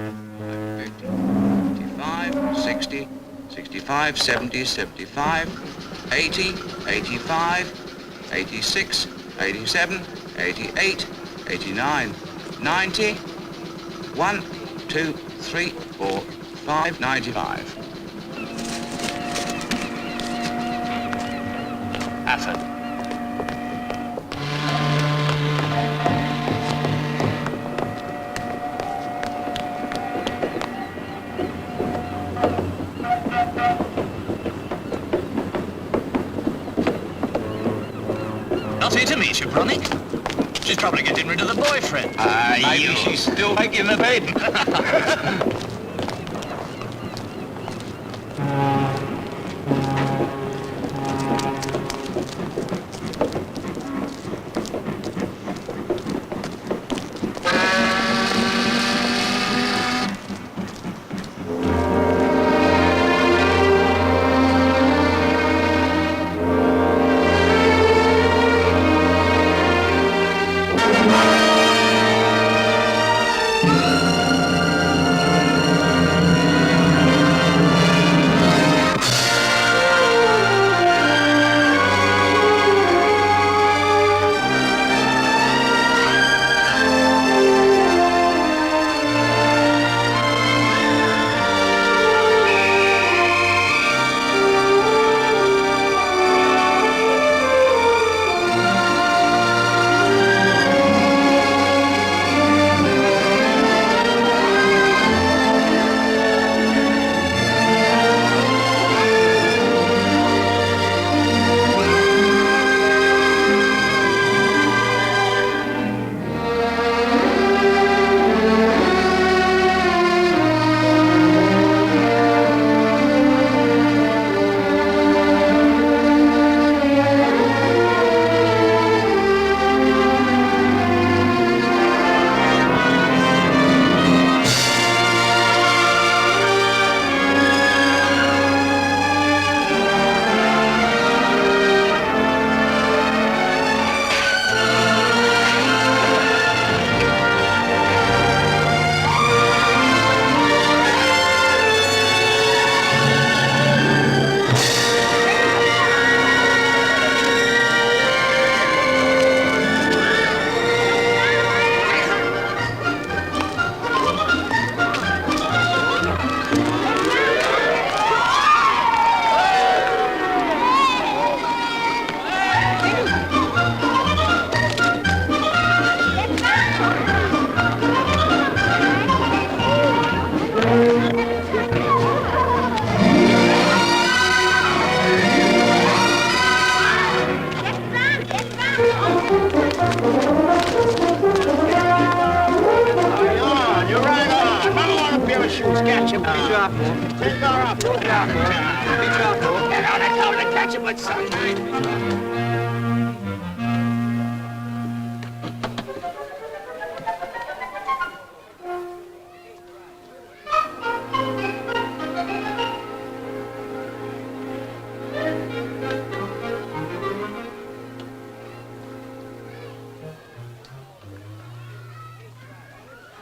55, 60, 65, 70, 75, 80, 85, 86, 87, 88, 89, 90, 1, 2, 3, 4, 5, 95. Afford. Not here to meet you, Bronny. She's probably getting rid of the boyfriend. Maybe she's still making the bed.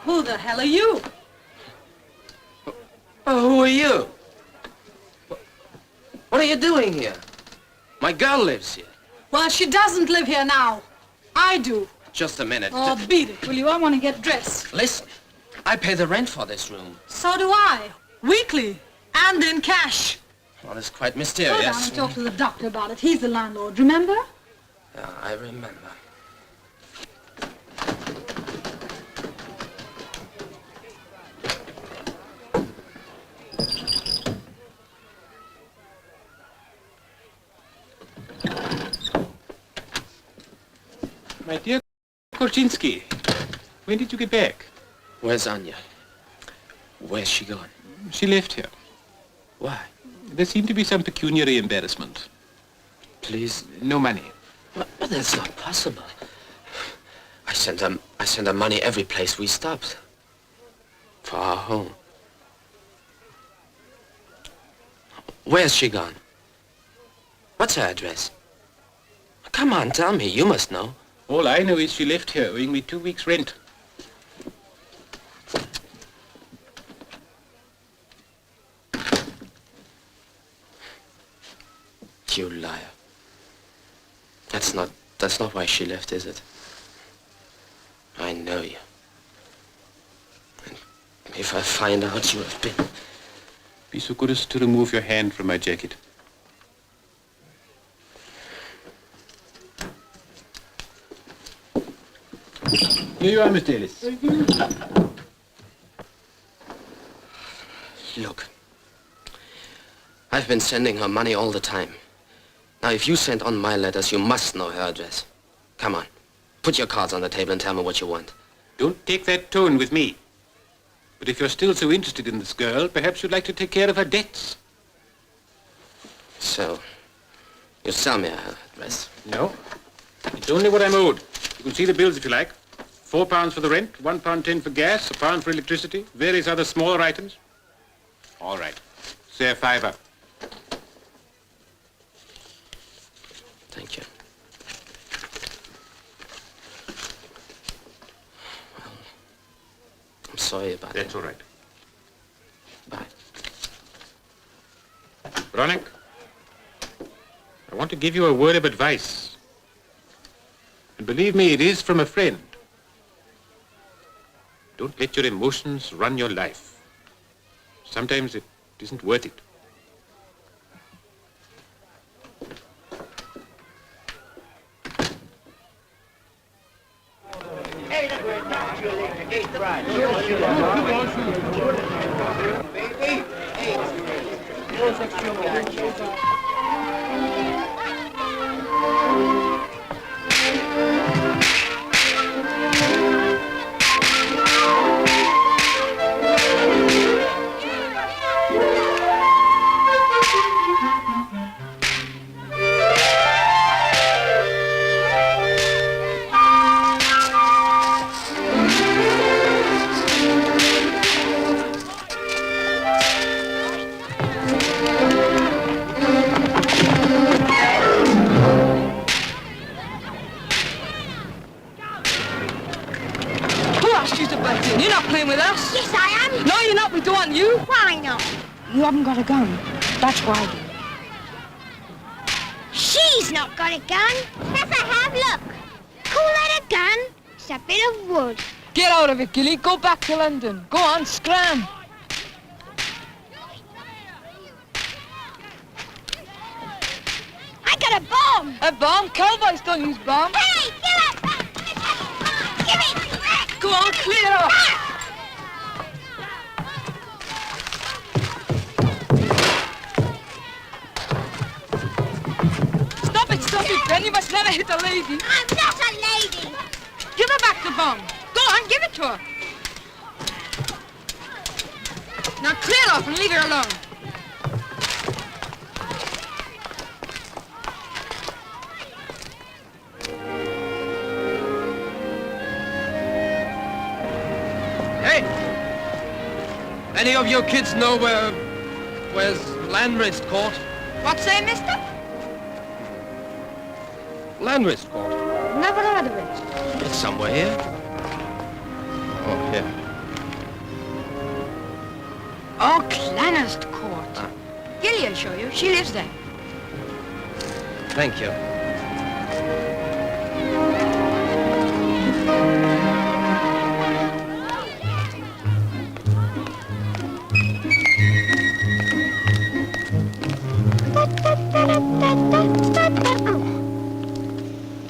Who the hell are you? Who are you? What are you doing here? My girl lives here. Well, she doesn't live here now. I do. Just a minute. Oh, beat it, will you? I want to get dressed. Listen, I pay the rent for this room. So do I. Weekly. And in cash. Well, it's quite Go mysterious. down and talk to the doctor about it. He's the landlord, remember? Yeah, I remember. My dear Korczynski, when did you get back? Where's Anya? Where's she gone? She left here. Why? There seemed to be some pecuniary embarrassment. Please? No money. But that's not possible. I send her money every place we stopped. For our home. Where's she gone? What's her address? Come on, tell me. You must know. All I know is she left here owing me 2 weeks' rent. You liar. That's not why she left, is it? I know you. And if I find out you have been... Be so good as to remove your hand from my jacket. Here you are, Miss Davis. Look. I've been sending her money all the time. Now, if you send on my letters, you must know her address. Come on. Put your cards on the table and tell me what you want. Don't take that tone with me. But if you're still so interested in this girl, perhaps you'd like to take care of her debts. So, you sell me her address? No. It's only what I'm owed. You can see the bills if you like. £4 for the rent, £1.10 for gas, £1 for electricity, various other smaller items. All right. Say a £5. Thank you. Well, I'm sorry about That's it. all right. Bye. Veronica, I want to give you a word of advice. And believe me, it is from a friend. Don't let your emotions run your life. Sometimes it isn't worth it. You're not playing with us. Yes, I am. No, you're not. We don't want you. Why not? You haven't got a gun. That's why. She's not got a gun. Yes, I have. Look. Call that a gun? It's a bit of wood. Get out of it, Gilly. Go back to London. Go on, scram. I got a bomb. A bomb? Cowboys don't use bombs. Hey, give it. Give it. Go on, clear off. Stop it, Ben. You must never hit a lady. I'm not a lady. Give her back the bomb. Go on, give it to her. Now clear off and leave her alone. Hey! Any of you kids know where's Landrist Court? What's that, mister? Landrist Court. Never heard of it. It's somewhere here. Oh, here. Oh, Clanist Court. Gilly will show you. She lives there. Thank you.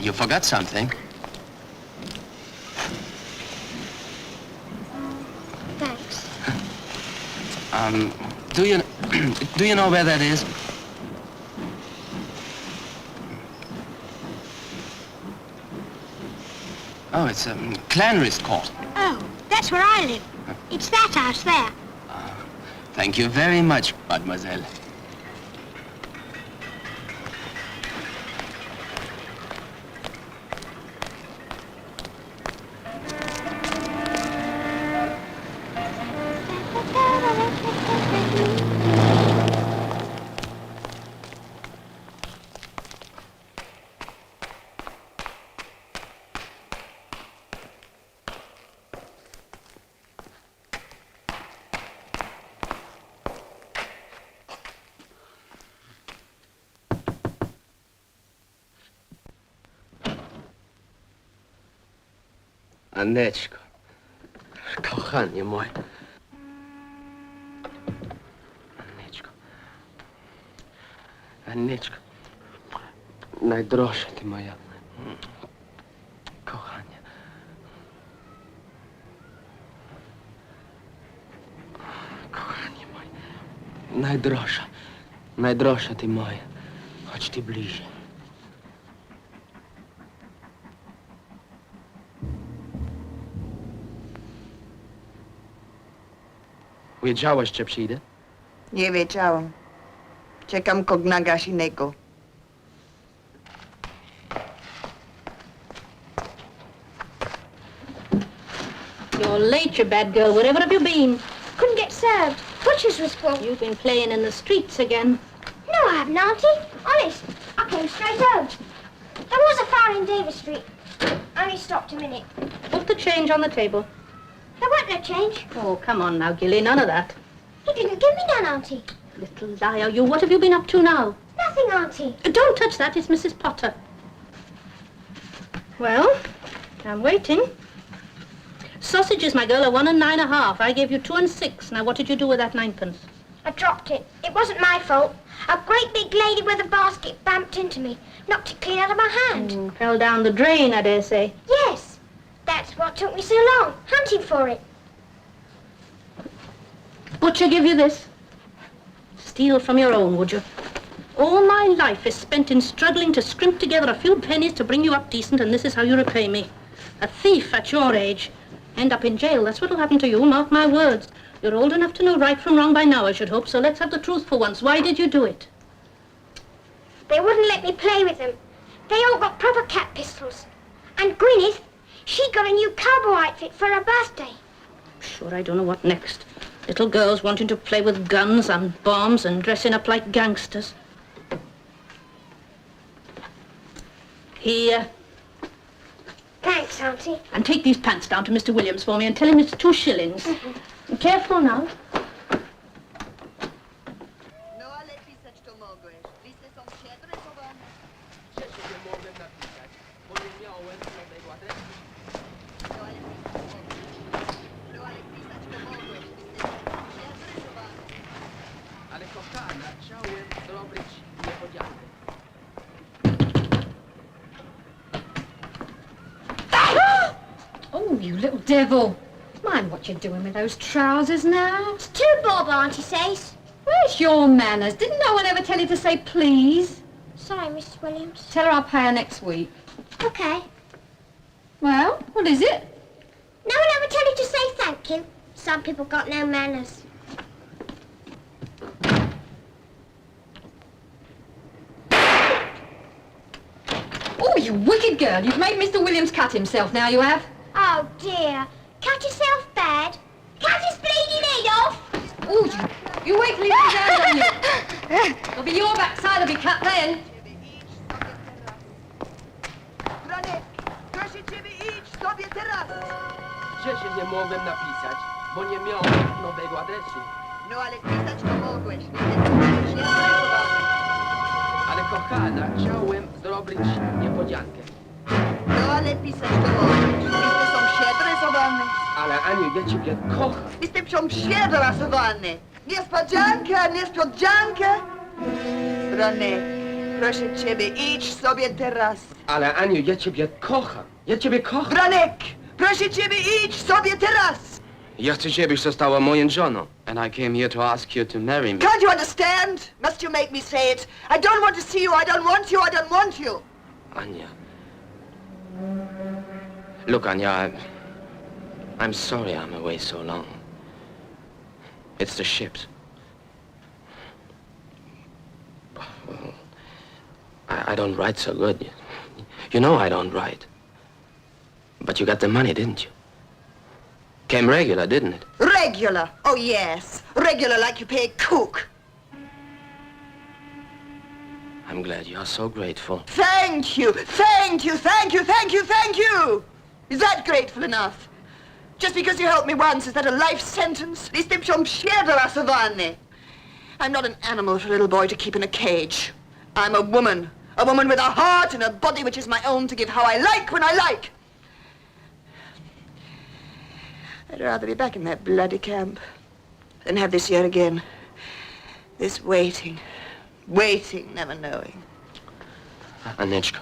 You forgot something. Thanks. Do you know where that is? Oh, it's Clanrist Court. Oh, that's where I live. It's that house there. Thank you very much, mademoiselle. Aneczko. Kochanie moje. Aneczko. Aneczko. Najdroższa ty moja. Kochanie. Kochanie moje. Najdroższa. Najdroższa ty moja. Chodź ty bliżej. Wiedziałaś, że przyjdę? Nie wiedziałam. Czekam kognagaś innego. You're late, you bad girl. Wherever have you been? Couldn't get served. Butcher's was full. You've been playing in the streets again. No, I haven't, Auntie. Honest. I came straight home. There was a fire in Davis Street. I only stopped a minute. Put the change on the table. There weren't no change. Oh, come on now, Gilly. None of that. You didn't give me none, Auntie. Little liar, you. What have you been up to now? Nothing, Auntie. Don't touch that. It's Mrs. Potter. Well, I'm waiting. Sausages, my girl, are 1 and 9.5. I gave you 2 and 6. Now, what did you do with that 9pence? I dropped it. It wasn't my fault. A great big lady with a basket bumped into me. Knocked it clean out of my hand. Fell down the drain, I dare say. Yes. That's what took me so long, hunting for it. Butcher give you this? Steal from your own, would you? All my life is spent in struggling to scrimp together a few pennies to bring you up decent, and this is how you repay me. A thief at your age. End up in jail. That's what'll happen to you, mark my words. You're old enough to know right from wrong by now, I should hope, so let's have the truth for once. Why did you do it? They wouldn't let me play with them. They all got proper cat pistols. And Gwyneth, she got a new cowboy outfit for her birthday. Sure, I don't know what next. Little girls wanting to play with guns and bombs and dressing up like gangsters. Here. Thanks, Auntie. And take these pants down to Mr. Williams for me and tell him it's 2 shillings. And careful now. No ale pisać to mogłeś. Listy są przeadresowane. Przecież nie mogłem napisać, bo nie miałem nowego adresu. No ale pisać to mogłeś. Listy są przeadresowane. Ale kochana, chciałem zrobić niespodziankę. Oh, you little devil. Mind what you're doing with those trousers now. It's too bob, Auntie says. Where's your manners? Didn't no one ever tell you to say please? Sorry, Mrs. Williams. Tell her I'll pay her next week. Okay. Well, what is it? No one ever tell you to say thank you. Some people got no manners. Oh, you wicked girl. You've made Mr. Williams cut himself now, you have. Oh, dear. Cut yourself bad? Cut his bleeding head off? Oh, you wait till he lays hands on you. It'll be your backside will be cut then. Franek, proszę ciebie, idź sobie teraz. Przecież nie mogłem napisać, bo nie miałem nowego adresu. No ale pisać to mogłeś. Listy są przeadresowane. Ale kochana, chciałem zrobić niespodziankę. No ale pisać to mogłeś. Listy są przeadresowane. Ale Aniu, ja ciebie kocham. Listy są przeadresowane. Niespodzianka, niespodzianka. Franek, proszę ciebie, idź sobie teraz. Ale Aniu, ja ciebie kocham. Ja ciebie kocham. Franek, proszę ciebie, idź sobie teraz. Ja chcę, żebyś została moją żoną. And I came here to ask you to marry me. Can't you understand? Must you make me say it? I don't want to see you, I don't want you, I don't want you. Anya. Look, Anya, I'm sorry I'm away so long. It's the ships. Well, I don't write so good. You know I don't write. But you got the money, didn't you? Came regular, didn't it? Regular, oh yes. Regular like you pay a cook. I'm glad you're so grateful. Thank you, thank you, thank you, thank you, thank you. Is that grateful enough? Just because you helped me once, is that a life sentence? Listy są przeadresowane. I'm not an animal for a little boy to keep in a cage. I'm a woman with a heart and a body which is my own to give how I like when I like. I'd rather be back in that bloody camp than have this year again. This waiting, never knowing. Anechka,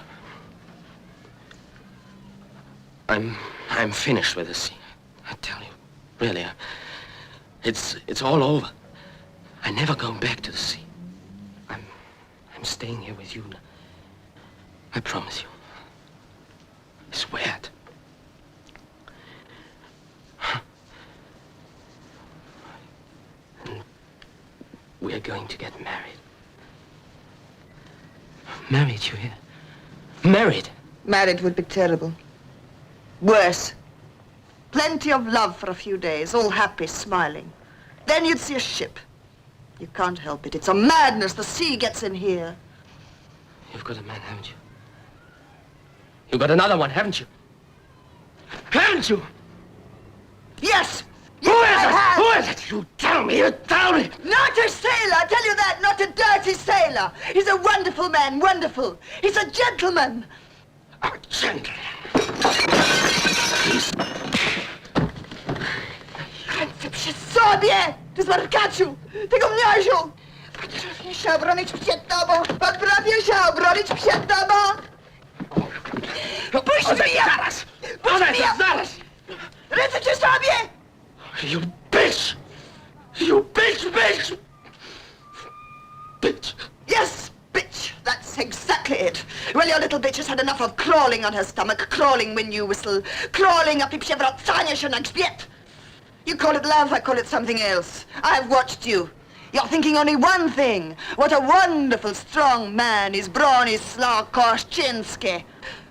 I'm finished with the sea. I tell you, really, it's all over. I never go back to the sea. I'm staying here with you. I promise you. I swear it. And we're going to get married. Married, you hear? Married. Married would be terrible. Worse. Plenty of love for a few days, all happy, smiling. Then you'd see a ship. You can't help it. It's a madness. The sea gets in here. You've got a man, haven't you? You've got another one, haven't you? Haven't you? Yes! Who is it? Who is it? You tell me, you tell me! Not a sailor, I tell you that, not a dirty sailor. He's a wonderful man, wonderful. He's a gentleman. A gentleman. Концепция sobie! Ty zmarkaciu! Ty gówniarzu! Potrafię się obronić przed tobą! Potrafię się obronić przed tobą! Puść mnie! Zaraz! Puść mnie! Zaraz! Ręce cię sobie! You bitch! You bitch, bitch! Bitch! Yes, bitch! That's exactly it. Well, your little bitch has had enough of crawling on her stomach, crawling when you whistle, crawling up i przewracanie się na grzbiet. You call it love, I call it something else. I've watched you. You're thinking only one thing. What a wonderful, strong man is Bronislaw Koszczynski.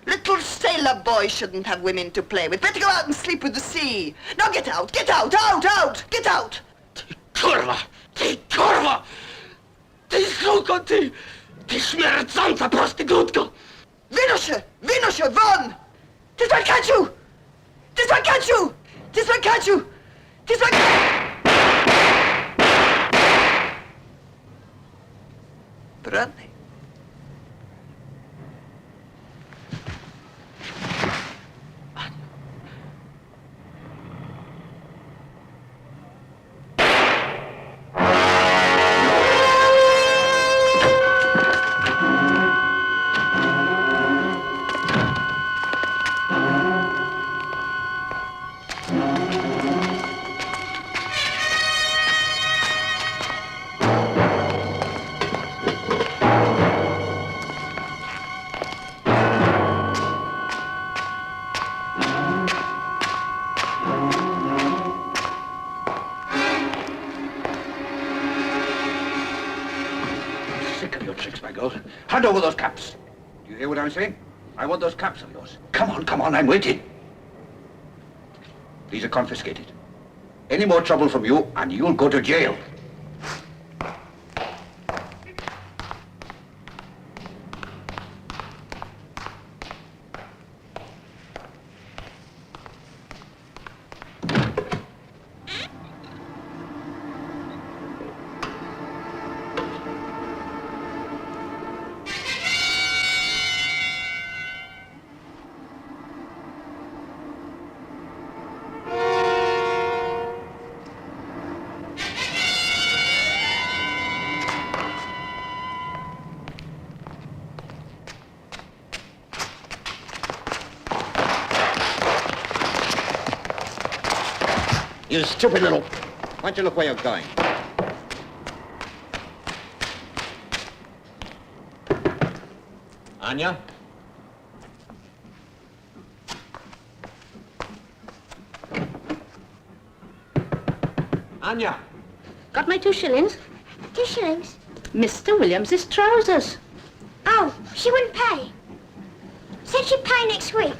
Little sailor boy shouldn't have women to play with. Better go out and sleep with the sea. Now get out, out, get out! Ty kurwa! Ty kurwa! Ty suko, ty! Ty śmierdząca prostytutko! Wynoś się, won! Ty złakaciu! Ty złakaciu! Ty złakaciu! Ty złakaciu! Brudny. Hand over those caps. Do you hear what I'm saying? I want those caps of yours. Come on, I'm waiting. These are confiscated. Any more trouble from you, and you'll go to jail. You stupid little... Why don't you look where you're going? Anya? Anya? Got my 2 shillings? 2 shillings? Mr. Williams's trousers. Oh, she wouldn't pay. Said she'd pay next week.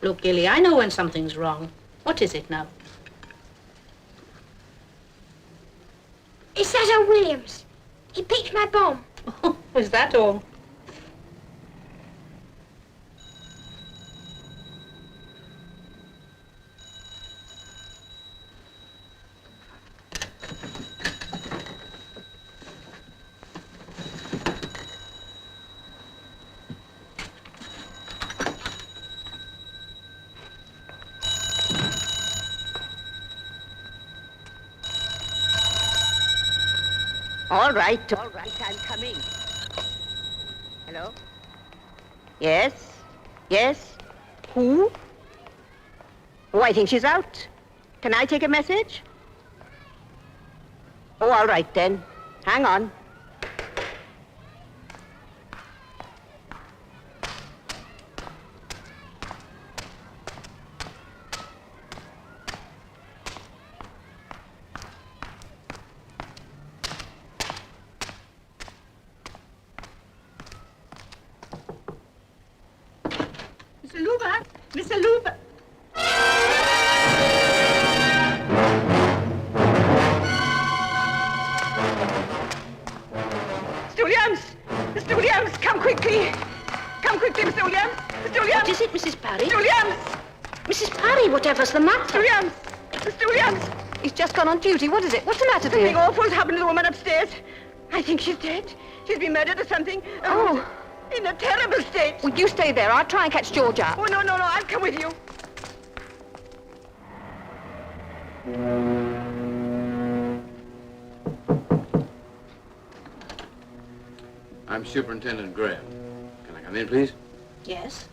Look, Gilly, I know when something's wrong. What is it now? It's that old Williams. He picked my bomb. Oh, is that all? All right, I'm coming. Hello? Yes? Yes? Who? Oh, I think she's out. Can I take a message? Oh, all right then. Hang on. Mr. Luba! Mr. Luba! Mr. Williams! Mr. Williams, come quickly! Come quickly, Mr. Williams! Mr. Williams! What is it, Mrs. Parry? Mr. Williams! Mrs. Parry, whatever's the matter? Mr. Williams! Mr. Williams! He's just gone on duty. What is it? What's the matter, Something dear? awful's happened to the woman upstairs. I think she's dead. She's been murdered or something. Oh. In a terrible state. Well, you stay there. I'll try and catch George up. Oh, no, I'll come with you. I'm Superintendent Graham. Can I come in, please? Yes.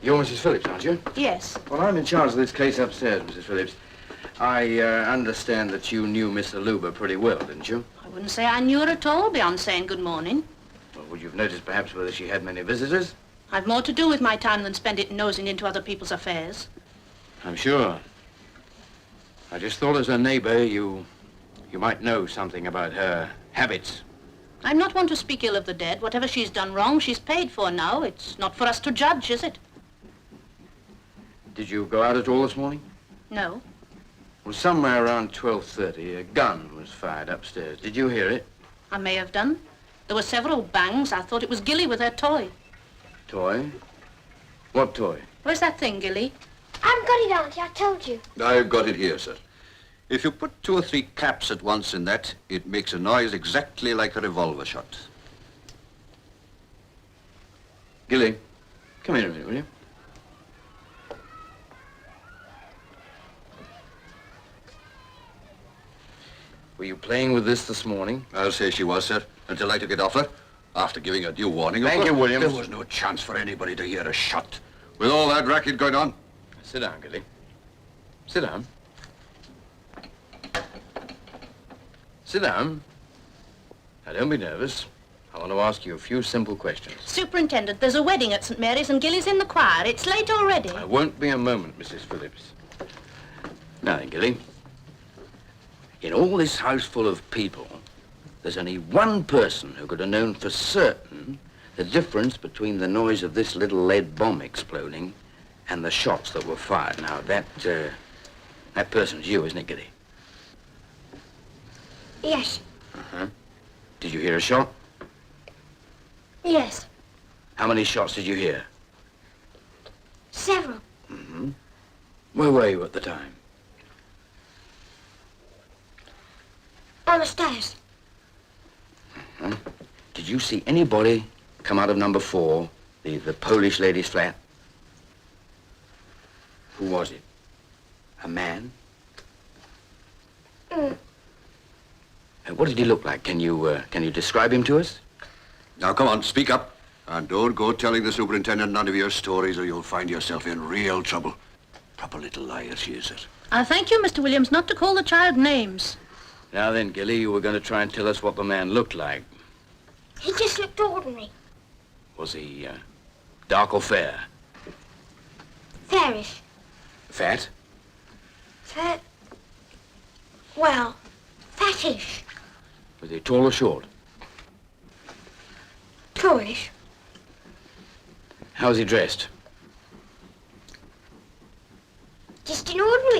You're Mrs. Phillips, aren't you? Yes. Well, I'm in charge of this case upstairs, Mrs. Phillips. I understand that you knew Mr. Luba pretty well, didn't you? I wouldn't say I knew her at all beyond saying good morning. Well, would you have noticed perhaps whether she had many visitors? I've more to do with my time than spend it nosing into other people's affairs. I'm sure. I just thought as a neighbor, you might know something about her habits. I'm not one to speak ill of the dead. Whatever she's done wrong, she's paid for now. It's not for us to judge, is it? Did you go out at all this morning? No. Well, somewhere around 12:30, a gun was fired upstairs. Did you hear it? I may have done. There were several bangs. I thought it was Gilly with her toy. Toy? What toy? Where's that thing, Gilly? I've got it, Auntie, I told you. I've got it here, sir. If you put 2 or 3 caps at once in that, it makes a noise exactly like a revolver shot. Gilly, come here a minute, will you? Were you playing with this morning? I'll say she was, sir, until I took it off her. After giving her due warning. Thank you, Williams. There was no chance for anybody to hear a shot. With all that racket going on. Sit down, Gilly. Sit down. Sit down. Now, don't be nervous. I want to ask you a few simple questions. Superintendent, there's a wedding at St. Mary's and Gilly's in the choir. It's late already. I won't be a moment, Mrs. Phillips. Now then, Gilly. In all this house full of people, there's only one person who could have known for certain the difference between the noise of this little lead bomb exploding and the shots that were fired. Now, that person's you, isn't it, Gilly? Yes. Uh-huh. Did you hear a shot? Yes. How many shots did you hear? Several. Mm-hmm. Where were you at the time? On the stairs. Uh-huh. Did you see anybody come out of number 4, the Polish lady's flat? Who was it? A man? Mm. What did he look like? Can you describe him to us? Now, come on, speak up. And don't go telling the superintendent none of your stories or you'll find yourself in real trouble. Proper little liar she is, sir. I thank you, Mr. Williams, not to call the child names. Now then, Gilly, you were going to try and tell us what the man looked like. He just looked ordinary. Was he dark or fair? Fairish. Fat? Fat. Well, fattish. Was he tall or short? Tallish. How was he dressed?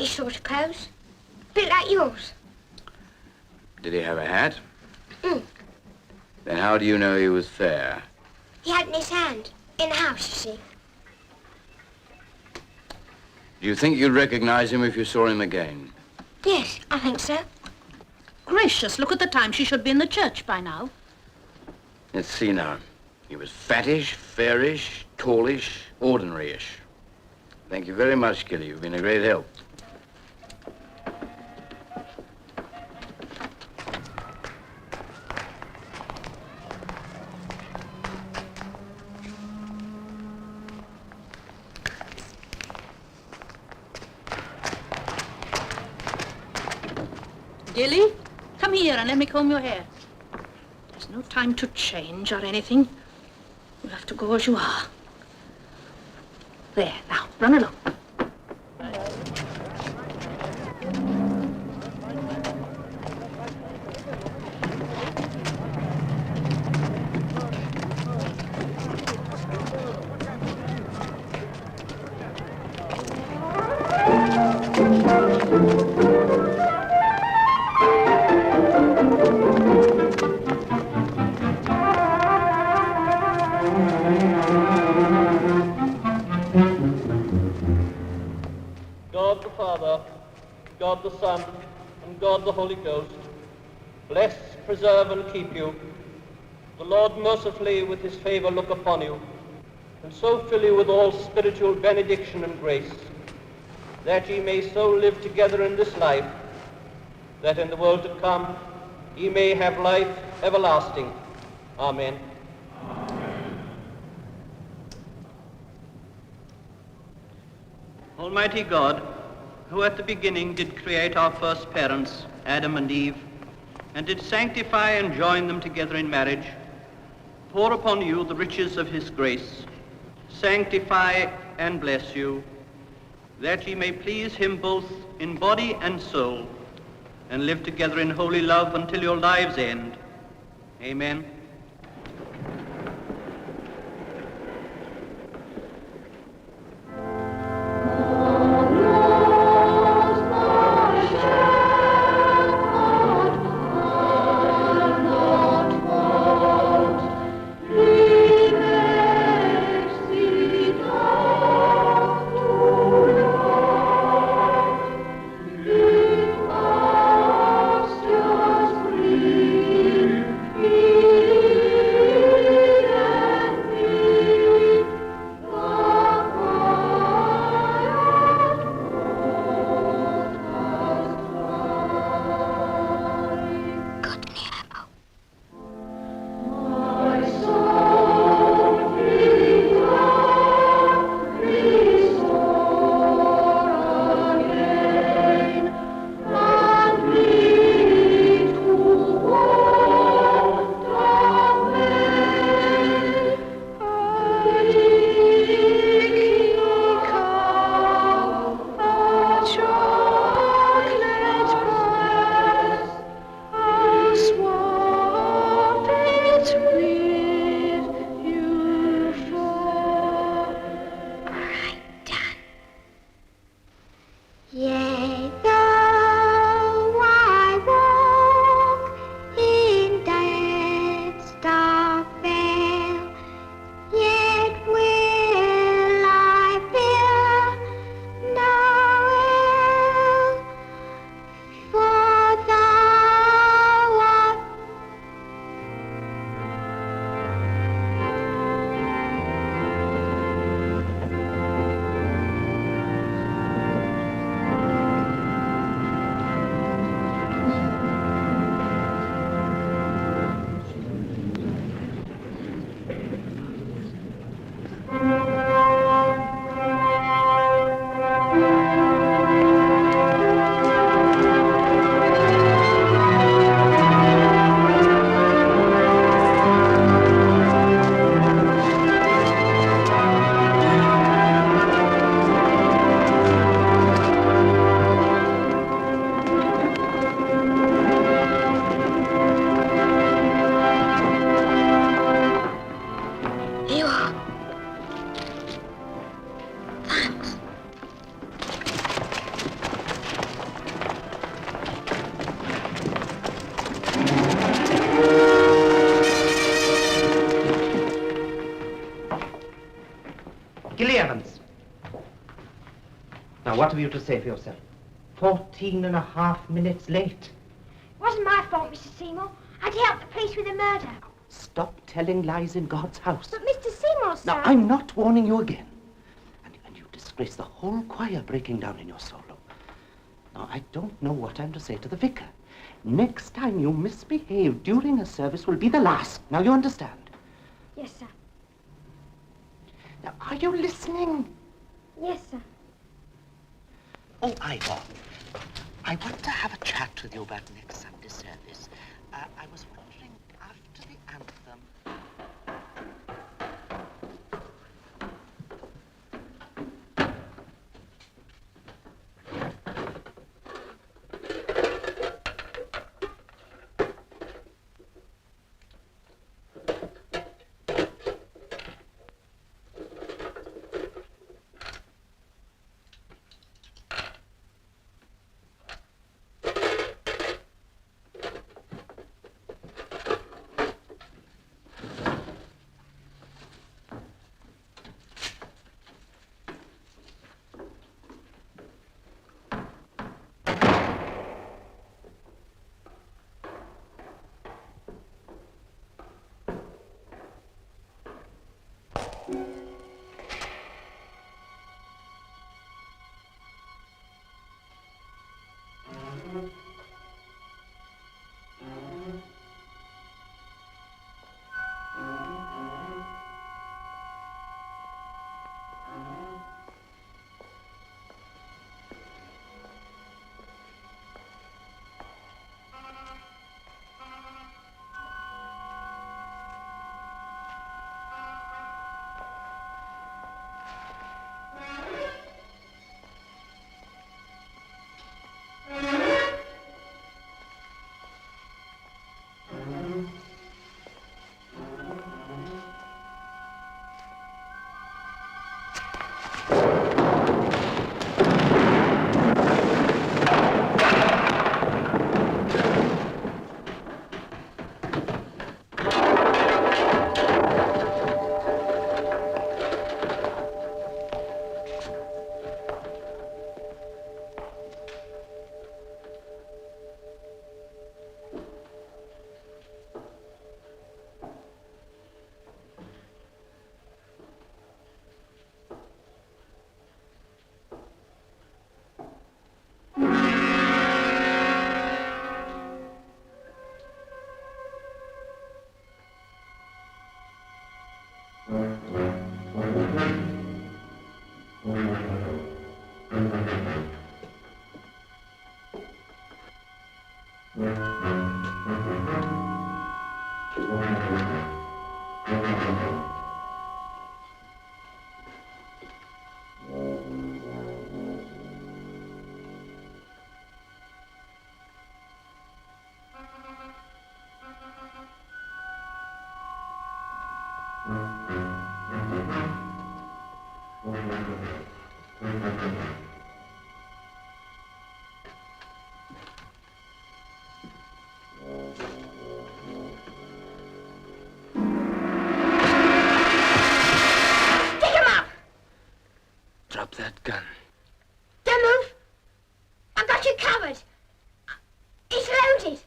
Polish sort of clothes. A bit like yours. Did he have a hat? Mm. Then how do you know he was fair? He had it in his hand. In the house, you see. Do you think you'd recognize him if you saw him again? Yes, I think so. Gracious, look at the time. She should be in the church by now. Let's see now. He was fattish, fairish, tallish, ordinary-ish. Thank you very much, Gilly. You've been a great help. Dilly, come here and let me comb your hair. There's no time to change or anything. You have to go as you are. There, now, run along. God the Father, God the Son, and God the Holy Ghost, bless, preserve, and keep you. The Lord mercifully with his favor look upon you, and so fill you with all spiritual benediction and grace, that ye may so live together in this life, that in the world to come ye may have life everlasting. Amen. Almighty God, who at the beginning did create our first parents, Adam and Eve, and did sanctify and join them together in marriage, pour upon you the riches of his grace, sanctify and bless you, that ye may please him both in body and soul, and live together in holy love until your lives end. Amen. He Gilly Evans. Now, what have you to say for yourself? 14.5 minutes late. It wasn't my fault, Mr. Seymour. I'd helped the police with a murder. Stop telling lies in God's house. But Mr. Seymour, sir... Now, I'm not warning you again. And you disgrace the whole choir breaking down in your solo. Now, I don't know what I'm to say to the vicar. Next time you misbehave during a service will be the last. Now, you understand? Yes, sir. Now, are you listening? Yes, sir. Oh, Ivor, I want to have a chat with you about next Sunday service. I was wondering, after the anthem... Drop that gun. Don't move. I've got you covered. It's loaded.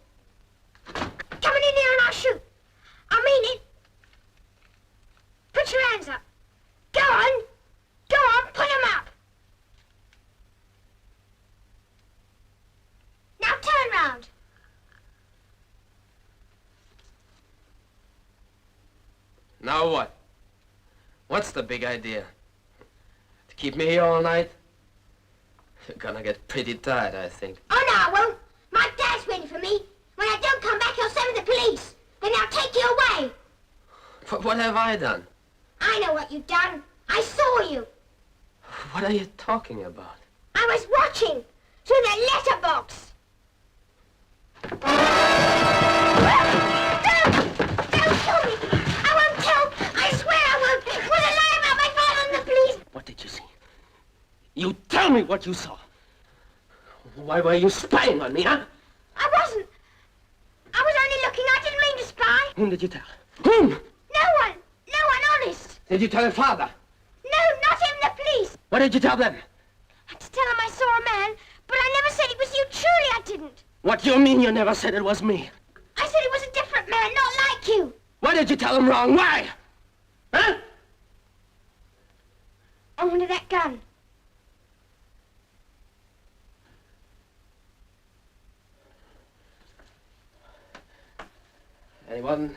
Come on in here and I'll shoot. I mean it. Put your hands up. Go on. Go on, put them up. Now turn round. Now what? What's the big idea? To keep me here all night? You're gonna get pretty tired, I think. Oh, no, I won't. My dad's waiting for me. When I don't come back, he'll send the police. Then I'll take you away. But what have I done? I know what you've done. I saw you. What are you talking about? I was watching through the letterbox. Don't kill me. I won't tell. I swear I won't. It was a lie about my father and the police. What did you see? You tell me what you saw. Why were you spying on me, huh? I wasn't. I was only looking. I didn't mean to spy. Whom did you tell? Whom? No one. No one, honest. Did you tell your father? No, not him What did you tell them? I had to tell them I saw a man, but I never said it was you. Truly, I didn't. What do you mean you never said it was me? I said it was a different man, not like you. Why did you tell them wrong? Why? Huh? I wanted that gun. Anyone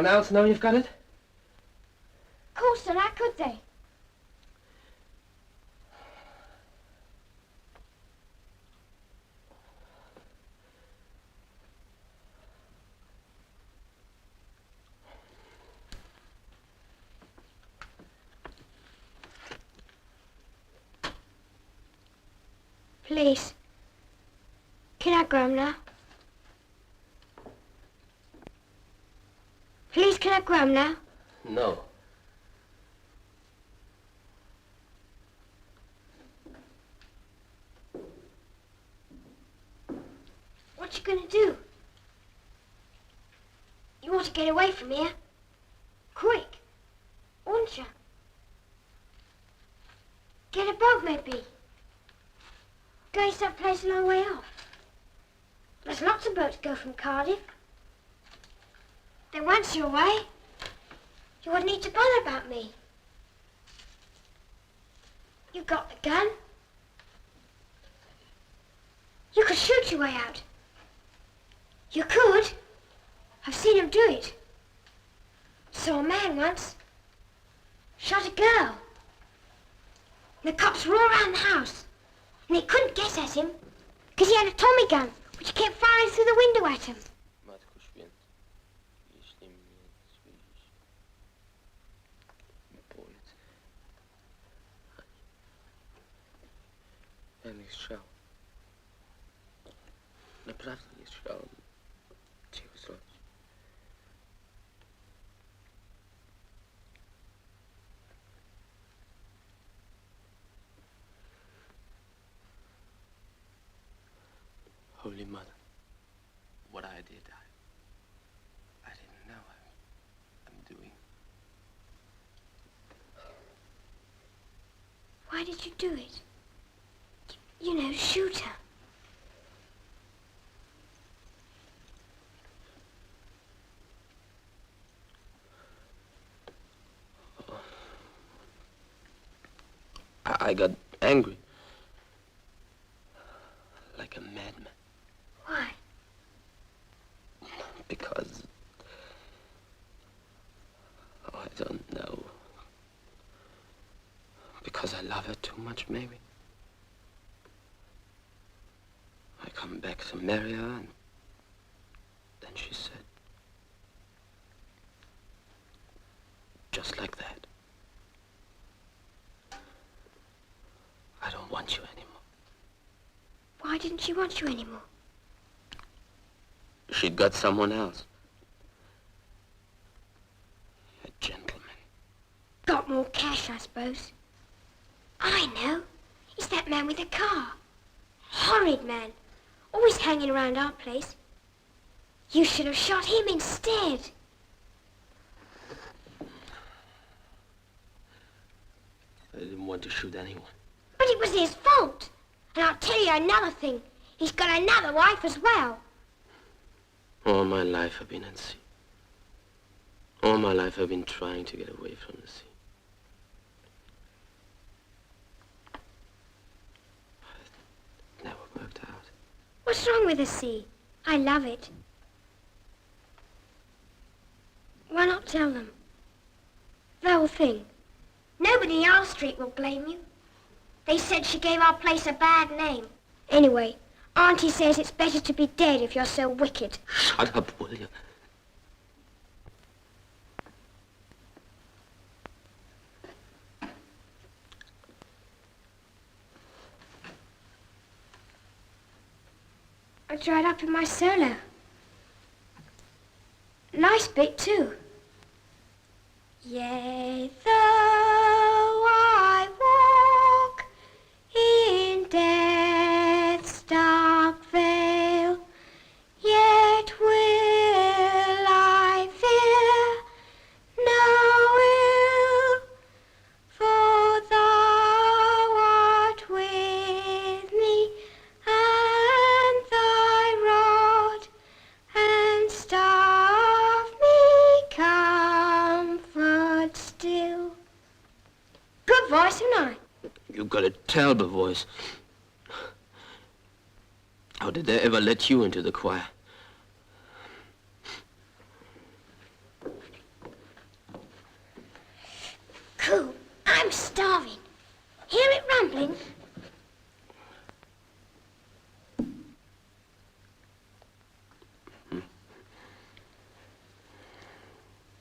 else know you've got it? Of course not, how could they? Please. Can I go home now? Please, can I go home now? No. What you gonna do? You want to get away from here? Quick. Won't you? Get a boat, maybe. Going someplace a long way off. There's lots of boats go from Cardiff. Then once you're away, you wouldn't need to bother about me. You've got the gun. You could shoot your way out. You could. I've seen him do it. Saw a man once. Shot a girl. And the cops were all around the house. And they couldn't guess at him because he had a Tommy gun, which kept firing through the window at him. Strzał. Naprawdę nie słyszałem cicho słowa. Holy Mother, what I did, I didn't know I'm doing. Why did you do it? You know, shoot her. I got angry. Like a madman. Why? Because... Oh, I don't know. Because I love her too much, maybe. I come back to marry her, and then she said, just like that, I don't want you anymore. Why didn't she want you anymore? She'd got someone else. A gentleman. Got more cash, I suppose. I know. It's that man with the car. Horrid man. Always hanging around our place. You should have shot him instead. I didn't want to shoot anyone. But it was his fault. And I'll tell you another thing. He's got another wife as well. All my life I've been at sea. All my life I've been trying to get away from the sea. It never worked out. What's wrong with the sea? I love it. Why not tell them? The whole thing. Nobody in our street will blame you. They said she gave our place a bad name. Anyway, Auntie says it's better to be dead if you're so wicked. Shut up, will you? I dried up in my solo. Nice bit, too. Yea, though I walk in death's dark vale, yet will I fear no ill, for thou I? You've got a terrible voice. How did they ever let you into the choir? Cool. I'm starving. Hear it rumbling?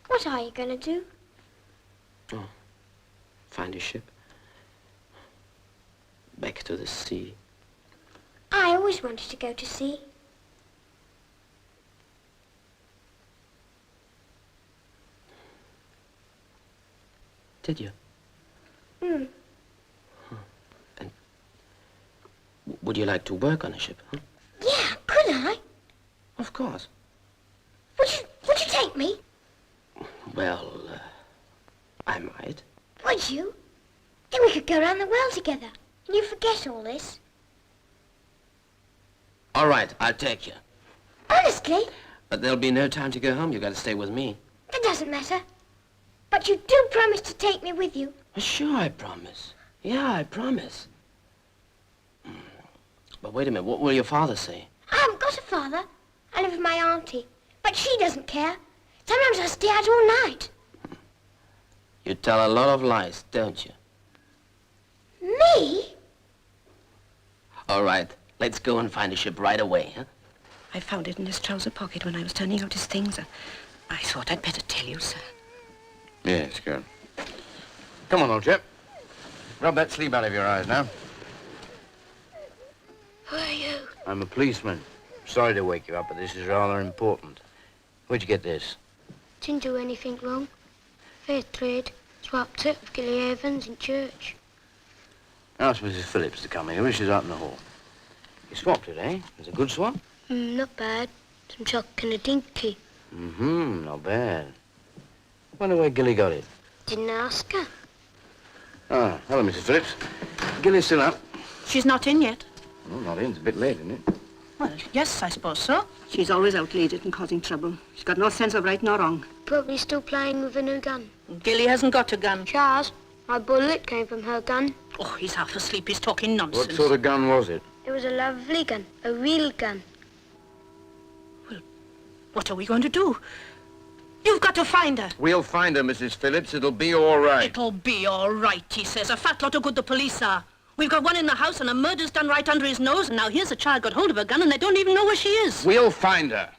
What are you going to do? Oh, find a ship. Back to the sea. I always wanted to go to sea. Did you? Hmm. And would you like to work on a ship, huh? Yeah, could I? Of course. Would you take me? Well, I might. Would you? Then we could go around the world together. And you forget all this. All right, I'll take you. Honestly? But there'll be no time to go home. You got to stay with me. That doesn't matter. But you do promise to take me with you. Sure, I promise. Yeah, I promise. But wait a minute. What will your father say? I haven't got a father. I live with my auntie. But she doesn't care. Sometimes I stay out all night. You tell a lot of lies, don't you? Me? All right. Let's go and find a ship right away, huh? I found it in his trouser pocket when I was turning out his things. I thought I'd better tell you, sir. Yes, good. Come on, old chap. Rub that sleep out of your eyes now. Who are you? I'm a policeman. Sorry to wake you up, but this is rather important. Where'd you get this? Didn't do anything wrong. Fair trade. Swapped it with Gilly Evans in church. Ask Mrs. Phillips to come here. She's out in the hall. You swapped it, eh? It's a good swap? Not bad. Some chalk and a dinky. Mm-hmm, not bad. Wonder where Gilly got it. Didn't ask her. Ah, hello, Mrs. Phillips. Gilly's still up. She's not in yet. Well, not in. It's a bit late, isn't it? Well, yes, I suppose so. She's always out late and causing trouble. She's got no sense of right nor wrong. Probably still playing with a new gun. Gilly hasn't got a gun. Charles, my bullet came from her gun. Oh, he's half asleep. He's talking nonsense. What sort of gun was it? It was a lovely gun. A real gun. Well, what are we going to do? You've got to find her. We'll find her, Mrs. Phillips. It'll be all right. It'll be all right, he says. A fat lot of good the police are. We've got one in the house and a murder's done right under his nose, and now here's a child got hold of a gun and they don't even know where she is. We'll find her.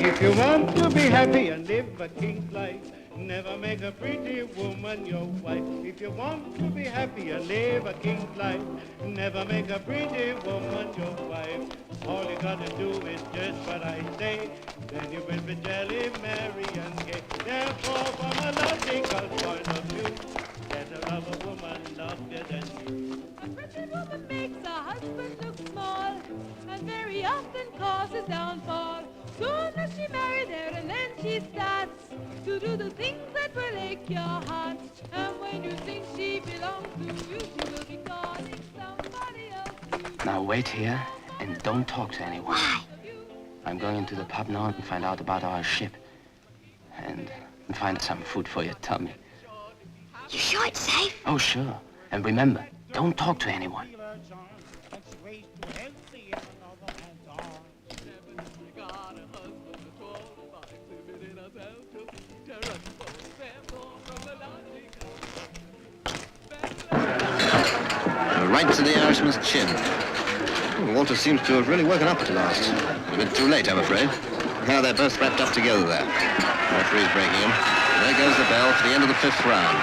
If you want to be happy and live a king's life, never make a pretty woman your wife. If you want to be happy and live a king's life, never make a pretty woman your wife. All you gotta do is just what I say, then you will be jolly, merry and gay. Therefore, from a logical point of view, better have a woman lovelier than you. A pretty woman makes a husband look small, and very often causes downfall. Soon as she married her, and then she starts to do the things that will ache your heart. And when you think she belongs to you, she will be calling somebody else. Now wait here and don't talk to anyone. Why? I'm going into the pub now and find out about our ship. And find some food for your tummy. You sure it's safe? Oh, sure. And remember, don't talk to anyone. Right to the Irishman's chin. Walter seems to have really woken up at last. A bit too late, I'm afraid. Now they're both wrapped up together there. Referee's breaking in. There goes the bell for the end of the 5th round.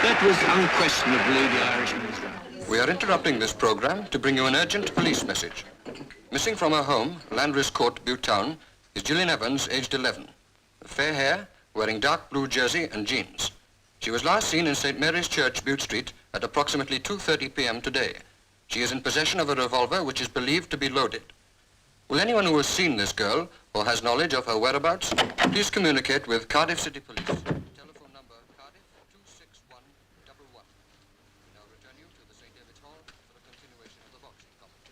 That was unquestionably the Irishman's round. We are interrupting this program to bring you an urgent police message. Missing from her home, Landris Court, Butte Town, is Gillian Evans, aged 11. Fair hair, wearing dark blue jersey and jeans. She was last seen in St. Mary's Church, Butte Street, at approximately 2:30 p.m. today. She is in possession of a revolver which is believed to be loaded. Will anyone who has seen this girl or has knowledge of her whereabouts please communicate with Cardiff City Police? Telephone number Cardiff 26111. Now return you to the St. David's Hall for the continuation of the boxing commentary.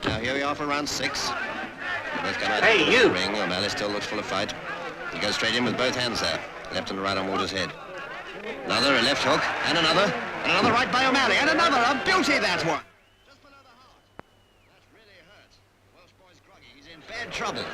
Now here we are for round 6. Both come out Hey, of the you! ring. O'Malley still looks full of fight. He goes straight in with both hands there. Left and right on Walter's head. Another, a left hook, and another right by O'Malley, and another, a beauty that one. Just below the heart. That really hurt. Welsh boy's groggy. He's in bad trouble.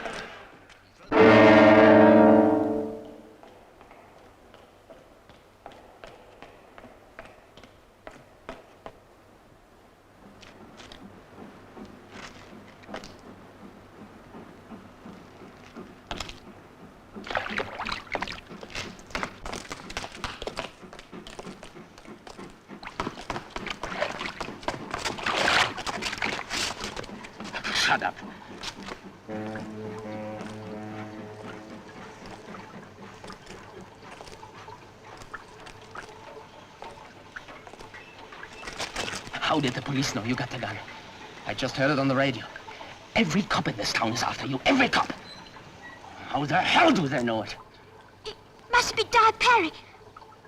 Shut up. How did the police know you got the gun? I just heard it on the radio. Every cop in this town is after you. Every cop. How the hell do they know it? It must have been Di Perry.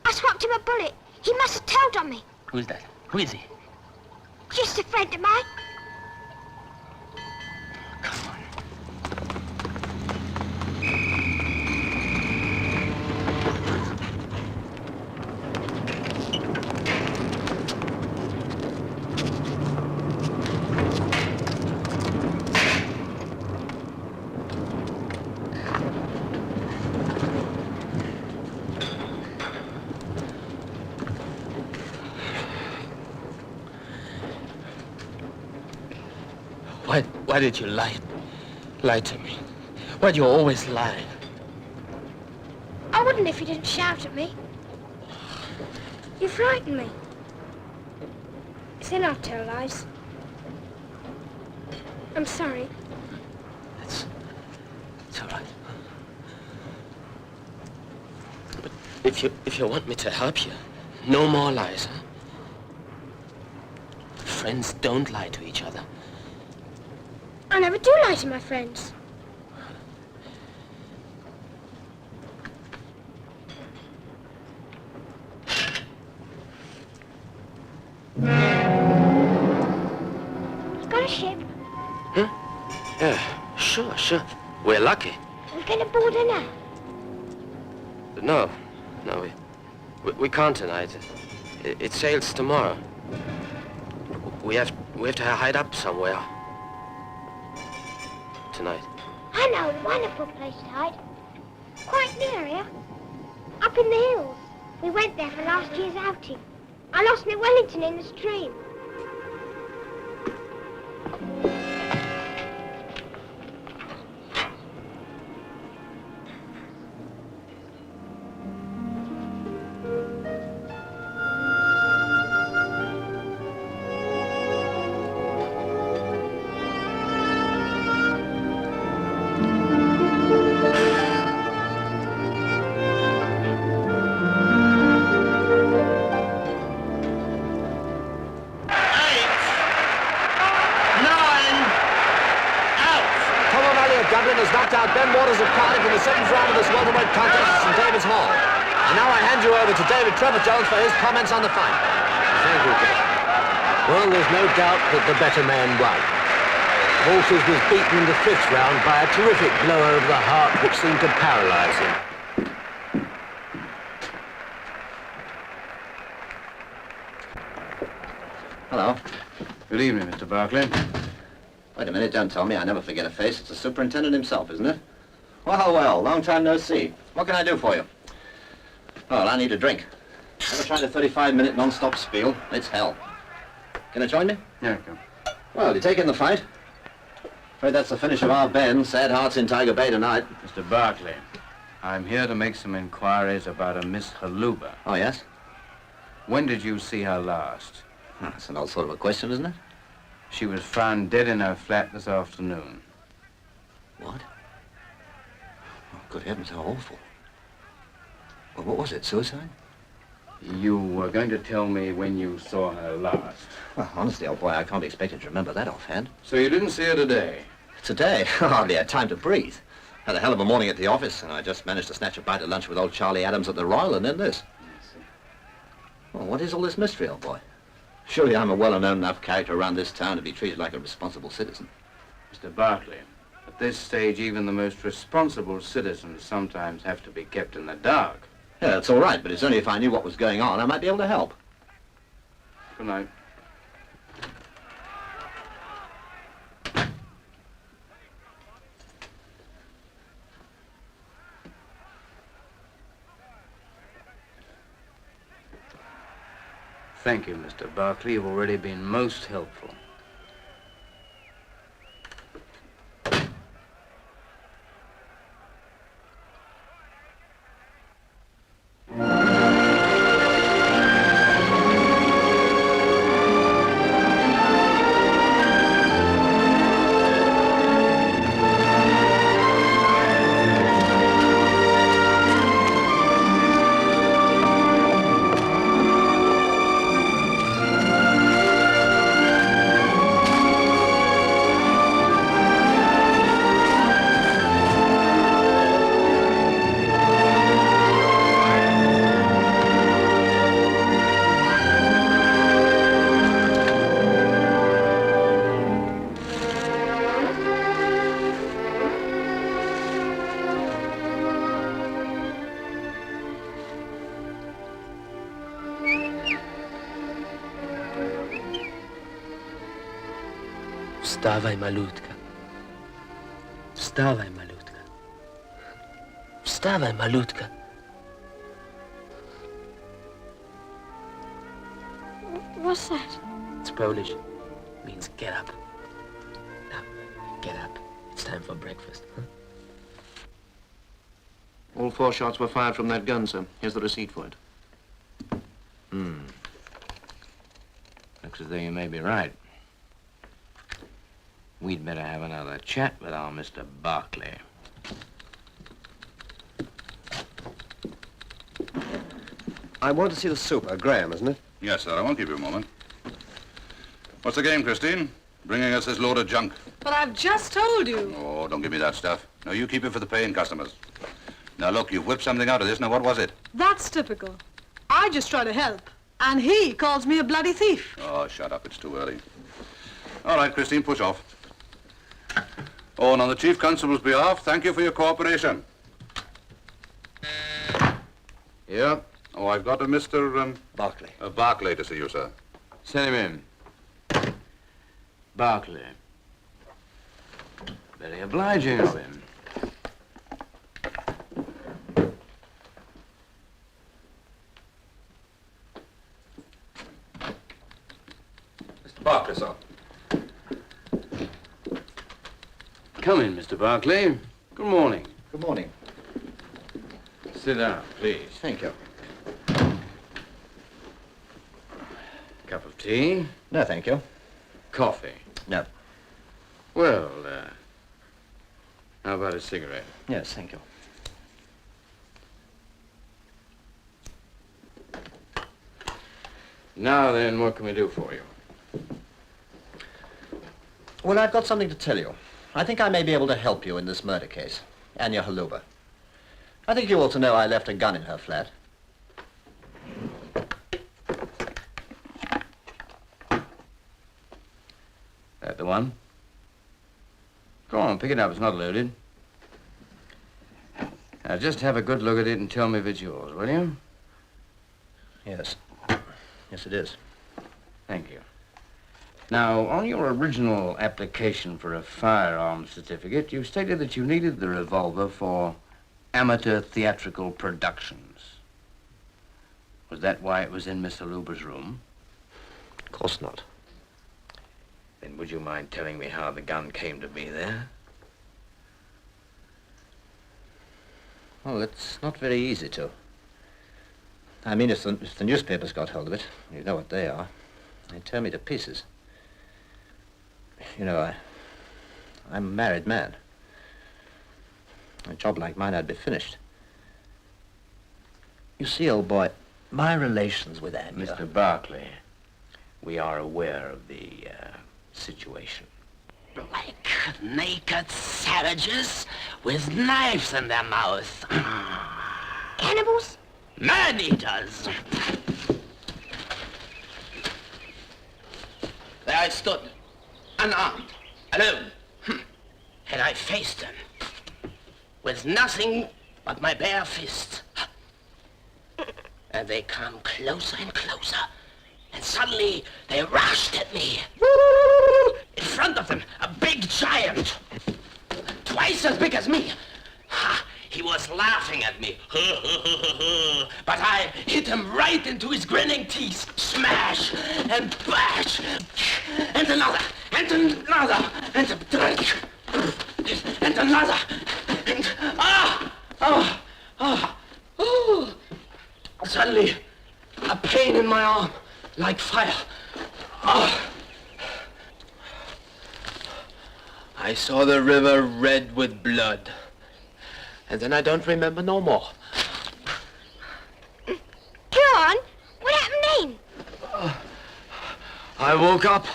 I swapped him a bullet. He must have told on me. Who's that? Who is he? Just a friend of mine. Why did you lie to me? Why do you always lie? I wouldn't if you didn't shout at me. You frighten me. Then I'll tell lies. I'm sorry. It's all right. But if you want me to help you, no more lies, huh? Friends don't lie to each other. I never do lie to my friends. Got a ship? Huh? Yeah, sure. We're lucky. We're going to board her now. No, we can't tonight. It sails tomorrow. We have to hide up somewhere. Tonight. I know a wonderful place to hide. Quite near here. Up in the hills. We went there for last year's outing. I lost my Wellington in the stream. Jones for his comments on the fight. Thank you, Jack. Well, there's no doubt that the better man won. Horst was beaten in the 5th round by a terrific blow over the heart which seemed to paralyze him. Hello. Good evening, Mr. Barclay. Wait a minute, don't tell me. I never forget a face. It's the superintendent himself, isn't it? Well, long time no see. What can I do for you? Well, I need a drink. Ever tried a 35-minute non-stop spiel? It's hell. Can you join me? Yeah, come. Well, you take in the fight? Afraid that's the finish of our band. Sad hearts in Tiger Bay tonight. Mr. Barclay, I'm here to make some inquiries about a Miss Haluba. Oh, yes? When did you see her last? Oh, that's an old sort of a question, isn't it? She was found dead in her flat this afternoon. What? Oh, good heavens, how awful. Well, what was it, suicide? You were going to tell me when you saw her last. Well, honestly, old boy, I can't be expected to remember that offhand. So you didn't see her today? Today? I hardly had time to breathe. Had a hell of a morning at the office, and I just managed to snatch a bite of lunch with old Charlie Adams at the Royal, and then this. Well, what is all this mystery, old boy? Surely I'm a well-known enough character around this town to be treated like a responsible citizen. Mr. Barclay, at this stage, even the most responsible citizens sometimes have to be kept in the dark. Yeah, that's all right, but it's only if I knew what was going on, I might be able to help. Good night. Thank you, Mr. Barclay. You've already been most helpful. Wstawaj, malutka. Wstawaj, malutka. Wstawaj, malutka. What's that? It's Polish. It means get up. Now, get up. It's time for breakfast. Huh? All 4 shots were fired from that gun, sir. Here's the receipt for it. Looks as though you may be right. We'd better have another chat with our Mr. Barclay. I want to see the super, Graham, isn't it? Yes, sir. I won't keep you a moment. What's the game, Christine? Bringing us this load of junk. But I've just told you. Oh, don't give me that stuff. No, you keep it for the paying customers. Now, look, you've whipped something out of this. Now, what was it? That's typical. I just try to help. And he calls me a bloody thief. Oh, shut up. It's too early. All right, Christine, push off. Oh, and on the Chief Constable's behalf, thank you for your cooperation. Yeah? Oh, I've got a Mr. Barclay. Barclay to see you, sir. Send him in. Barclay. Very obliging of him. Mr. Barclay, sir. Come in, Mr. Barclay. Good morning. Good morning. Sit down, please. Thank you. Cup of tea? No, thank you. Coffee? No. Well, how about a cigarette? Yes, thank you. Now then, what can we do for you? Well, I've got something to tell you. I think I may be able to help you in this murder case. Anya Haluba. I think you ought to know I left a gun in her flat. That the one? Go on, pick it up. It's not loaded. Now, just have a good look at it and tell me if it's yours, will you? Yes. Yes, it is. Thank you. Now, on your original application for a firearms certificate, you stated that you needed the revolver for amateur theatrical productions. Was that why it was in Miss Haluba's room? Of course not. Then would you mind telling me how the gun came to be there? Well, it's not very easy to. I mean, if the newspapers got hold of it, you know what they are, they'd tear me to pieces. You know, I'm a married man. A job like mine, I'd be finished. You see, old boy, My relations with Anya... Mr. Barclay, we are aware of the situation. Like naked savages with knives in their mouth. Cannibals? Man-eaters. There I stood, unarmed, alone. And I faced them with nothing but my bare fists. And they come closer and closer. And suddenly they rushed at me. In front of them, a big giant, twice as big as me. He was laughing at me. But I hit him right into his grinning teeth. Smash and bash. And another, and another, and another. And suddenly, a pain in my arm, like fire. I saw the river red with blood. And then I don't remember no more. John, what happened then? I woke up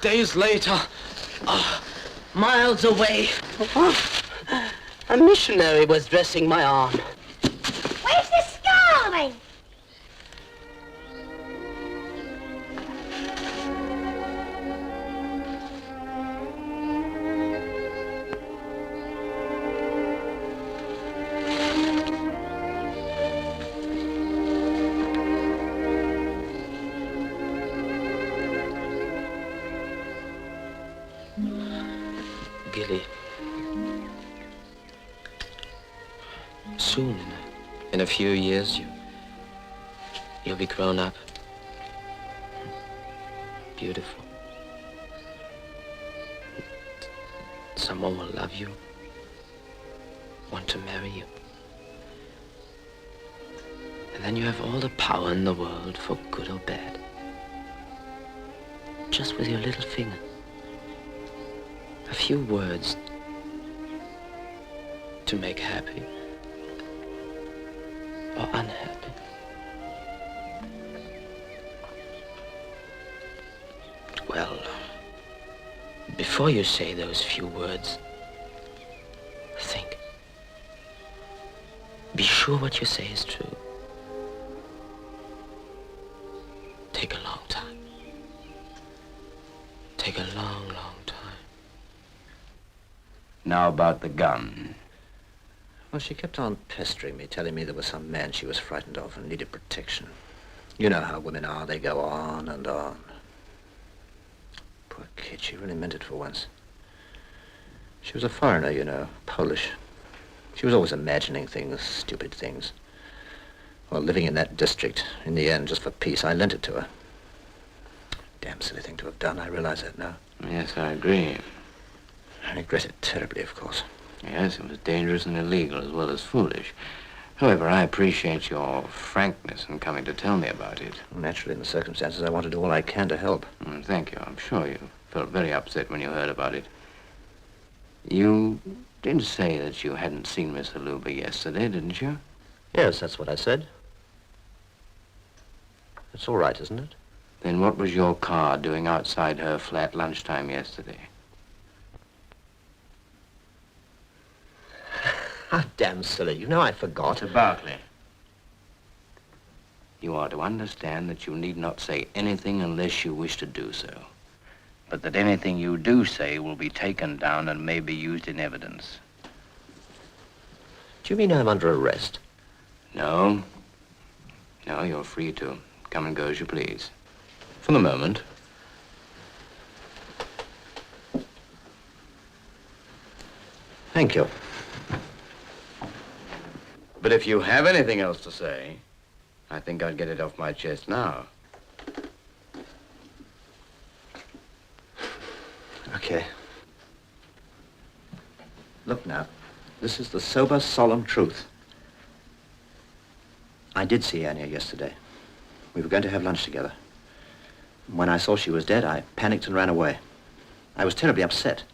days later, Miles away. A missionary was dressing my arm. Where's the skull then? Gilly. Soon, in a few years, you'll be grown up. Beautiful. Someone will love you, want to marry you. And then you have all the power in the world for good or bad. Just with your little finger. A few words to make happy or unhappy. Well, before you say those few words, think. Be sure what you say is true. Take a long time. Take a long, long time. Now about the gun. Well, she kept on pestering me, telling me there was some man she was frightened of and needed protection. You know how women are. They go on and on. Poor kid, she really meant it for once. She was a foreigner, you know, Polish. She was always imagining things, stupid things. Well, living in that district, in the end, just for peace, I lent it to her. Damn silly thing to have done. I realize that now. Yes, I agree. I regret it terribly, of course. Yes, it was dangerous and illegal as well as foolish. However, I appreciate your frankness in coming to tell me about it. Naturally, in the circumstances, I want to do all I can to help. Thank you. I'm sure you felt very upset when you heard about it. You did say that you hadn't seen Miss Aluba yesterday, didn't you? Yes, that's what I said. It's all right, isn't it? Then what was your car doing outside her flat lunchtime yesterday? Ah, damn silly. You know I forgot. Mr. Barclay, you are to understand that you need not say anything unless you wish to do so. But that anything you do say will be taken down and may be used in evidence. Do you mean I'm under arrest? No. No, you're free to come and go as you please. For the moment. Thank you. But if you have anything else to say, I think I'd get it off my chest now. Okay. Look now, this is the sober, solemn truth. I did see Anya yesterday. We were going to have lunch together. When I saw she was dead, I panicked and ran away. I was terribly upset.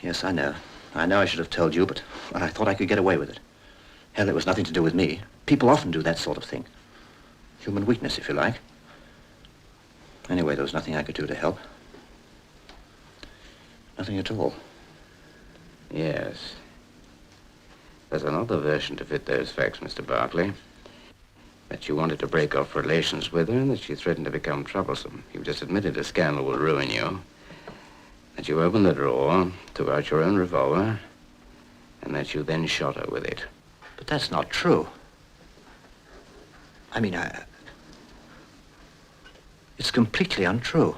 Yes, I know. I know I should have told you, but I thought I could get away with it. Hell, it was nothing to do with me. People often do that sort of thing. Human weakness, if you like. Anyway, there was nothing I could do to help. Nothing at all. Yes. There's another version to fit those facts, Mr. Barclay. That you wanted to break off relations with her and that she threatened to become troublesome. You've just admitted a scandal will ruin you. That you opened the drawer, took out your own revolver, and that you then shot her with it. But that's not true. I mean, it's completely untrue.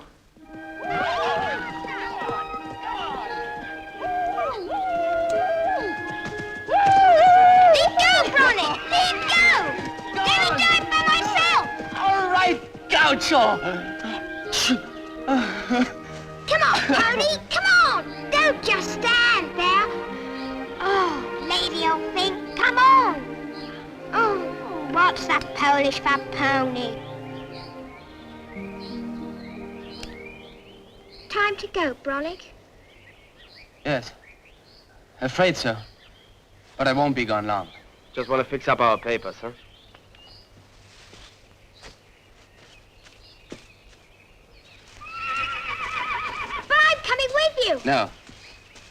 Gaucho! Come on, Pony, come on! Don't just stand there. Oh, lady old thing, come on! Oh, what's that Polish for pony? Time to go, Bronick. Yes. Afraid so. But I won't be gone long. Just want to fix up our papers, huh? You. No.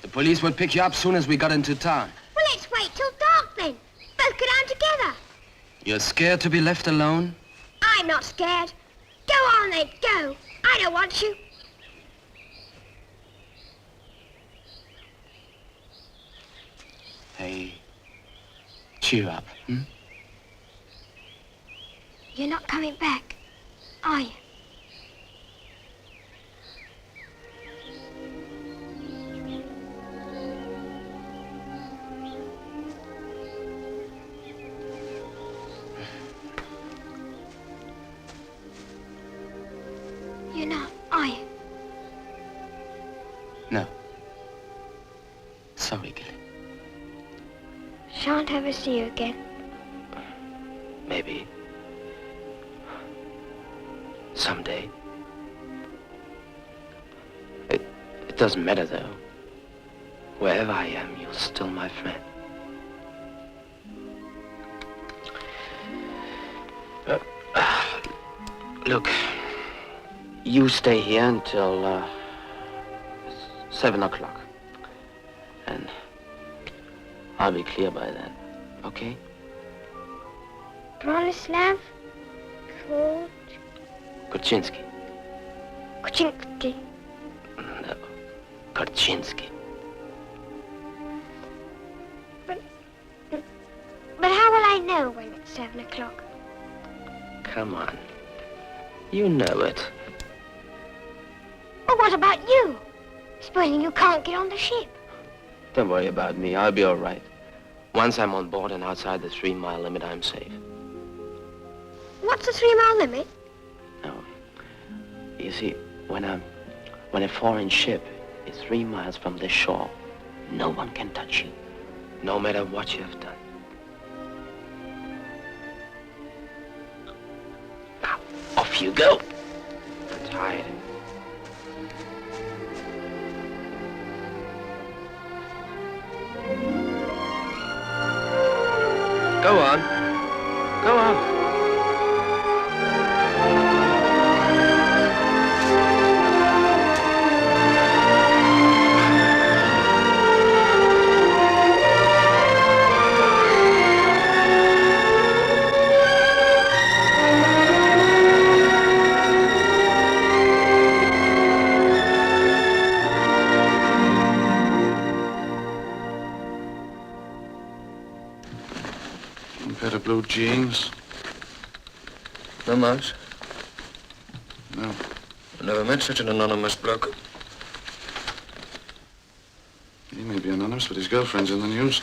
The police would pick you up soon as we got into town. Well, let's wait till dark then. Both go down together. You're scared to be left alone? I'm not scared. Go on then, go. I don't want you. Hey, cheer up, hmm? You're not coming back, are you? You're not, are you? No. Sorry, Gilly. Shan't ever see you again. Maybe. Someday. It doesn't matter, though. Wherever I am, you're still my friend. Look. You stay here until 7 o'clock. And I'll be clear by then, okay? Bronislav Korczynski. Korczynski. No, Korczynski. But how will I know when it's 7 o'clock? Come on. You know it. Well, what about you? Supposing you can't get on the ship? Don't worry about me. I'll be all right. Once I'm on board and outside the 3-mile limit, I'm safe. What's the 3-mile limit? No. You see, when a foreign ship is 3 miles from the shore, no one can touch you, no matter what you have done. Now, off you go. I'm tired. Go on. Go on. Pair of blue jeans. No marks? No. I never met such an anonymous bloke. He may be anonymous, but his girlfriend's in the news.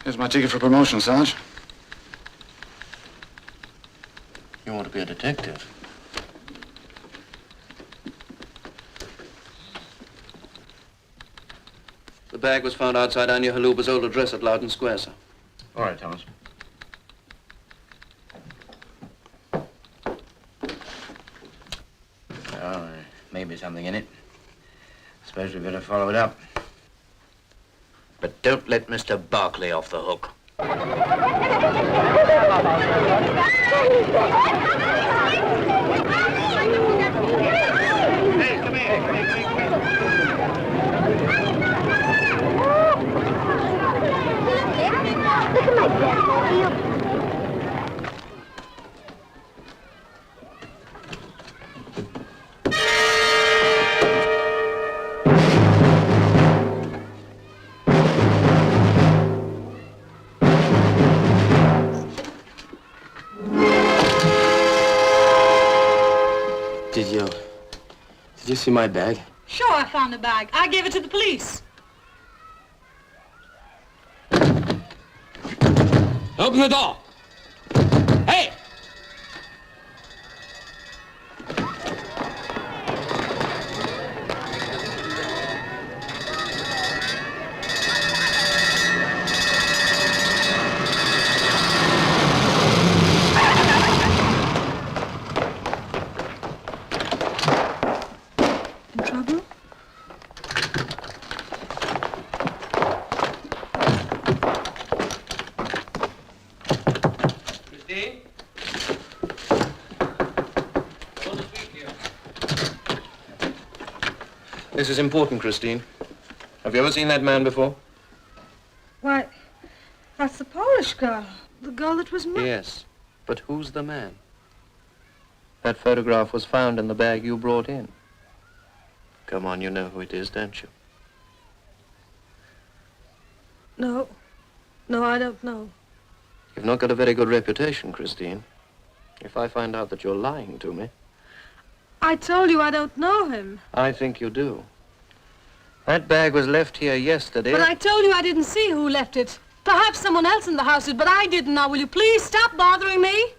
Here's my ticket for promotion, Sarge. You want to be a detective? The bag was found outside Anya Haluba's old address at Loudon Square, sir. All right, Thomas. Well, there may be something in it. Suppose we better follow it up. But Don't let Mr. Barclay off the hook. Look at my bed. Did you see my bag? Sure, I found the bag. I gave it to the police. Open the door! Hey! In trouble? Christine? This is important, Christine. Have you ever seen that man before? Why, that's the Polish girl. The girl that was murdered. Yes, but who's the man? That photograph was found in the bag you brought in. Come on, you know who it is, don't you? No. No, I don't know. You've not got a very good reputation, Christine. If I find out that you're lying to me, I told you I don't know him. I think you do. That bag was left here yesterday. But I told you I didn't see who left it. Perhaps someone else in the house did, but I didn't. Now, will you please stop bothering me?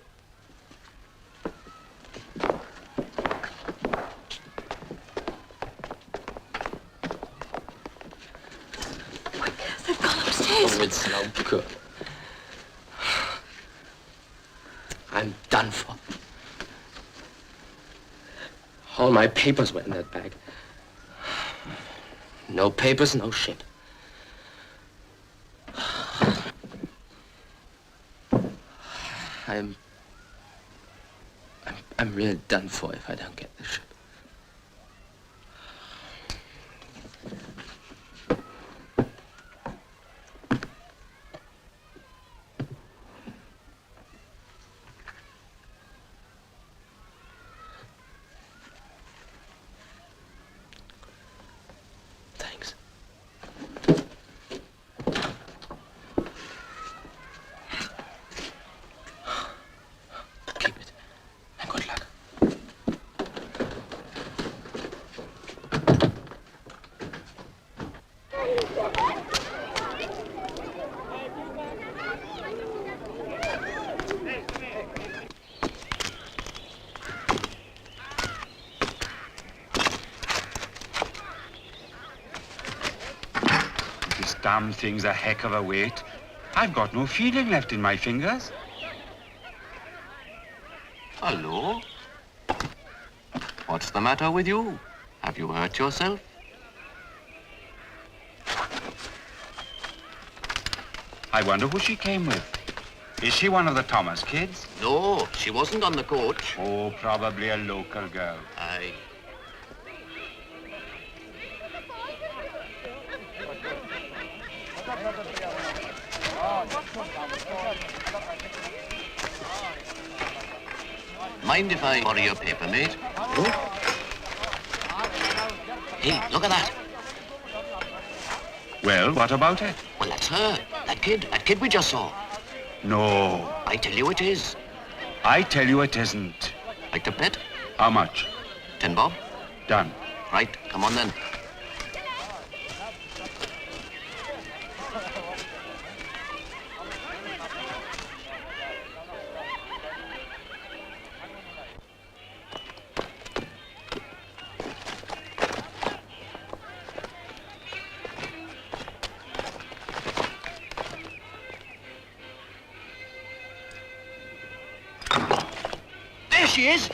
Quick, they've gone upstairs. Oh, it's no good. I'm done for. All my papers were in that bag. No papers, no shit. I'm really done for if I don't get this ship. Thanks. Keep it. And good luck. This damn thing's a heck of a weight. I've got no feeling left in my fingers. Hello? What's the matter with you? Have you hurt yourself? I wonder who she came with. Is she one of the Thomas kids? No, she wasn't on the coach. Oh, probably a local girl. Aye. Mind if I borrow your paper, mate? Hey, look at that. Well, what about it? Well, that's her. That kid we just saw. No. I tell you it is. I tell you it isn't. Like to bet? How much? 10 bob. Done. Right, come on then. There she is.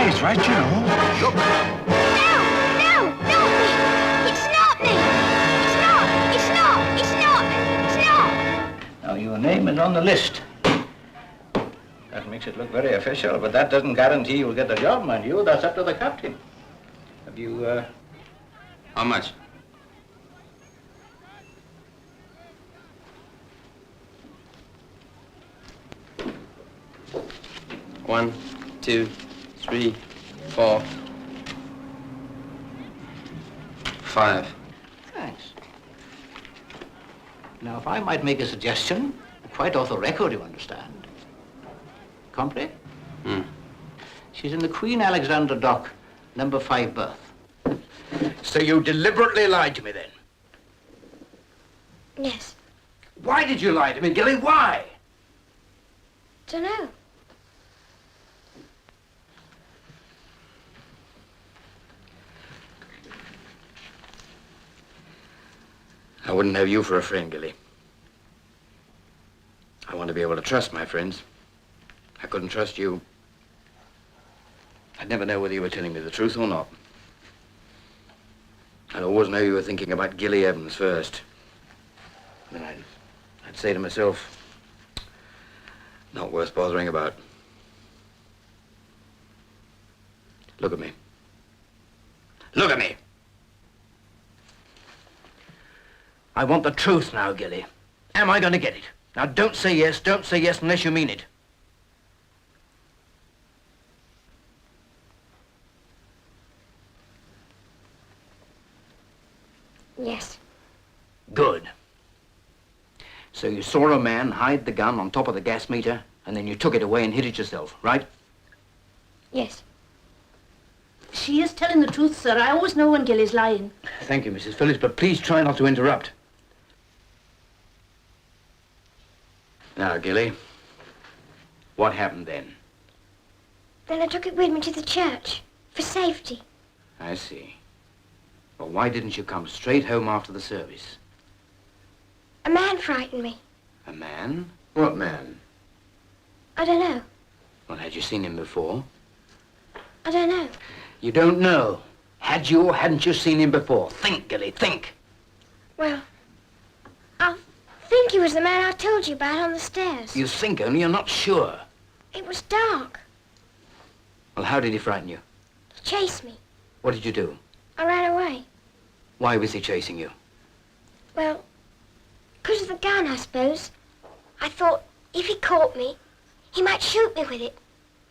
Hey, it's right, you know. Look. No, not me. It's not me. It's not. Now, your name is on the list. That makes it look very official, but that doesn't guarantee you'll get the job, mind you. That's up to the captain. Have you, How much? One, 2, 3, 4, 5. Thanks. Now, if I might make a suggestion, quite off the record, you understand. Compre? She's in the Queen Alexandra dock, number 5 berth. So you deliberately lied to me then? Yes. Why did you lie to me, Gilly? Why? Dunno. I wouldn't have you for a friend, Gilly. I want to be able to trust my friends. I couldn't trust you. I'd never know whether you were telling me the truth or not. I'd always know you were thinking about Gilly Evans first. Then I'd say to myself, not worth bothering about. Look at me. Look at me! I want the truth now, Gilly. Am I going to get it? Now, don't say yes unless you mean it. Yes. Good. So you saw a man hide the gun on top of the gas meter, and then you took it away and hid it yourself, right? Yes. She is telling the truth, sir. I always know when Gilly's lying. Thank you, Mrs. Phillips, but please try not to interrupt. Now, Gilly, what happened then? Then I took it with me to the church, for safety. I see. Well, why didn't you come straight home after the service? A man frightened me. A man? What man? I don't know. Well, had you seen him before? I don't know. You don't know. Had you or hadn't you seen him before? Think, Gilly, think. Well, I think he was the man I told you about on the stairs. You think only, you're not sure. It was dark. Well, how did he frighten you? He chased me. What did you do? I ran away. Why was he chasing you? Well, because of the gun, I suppose. I thought if he caught me, he might shoot me with it.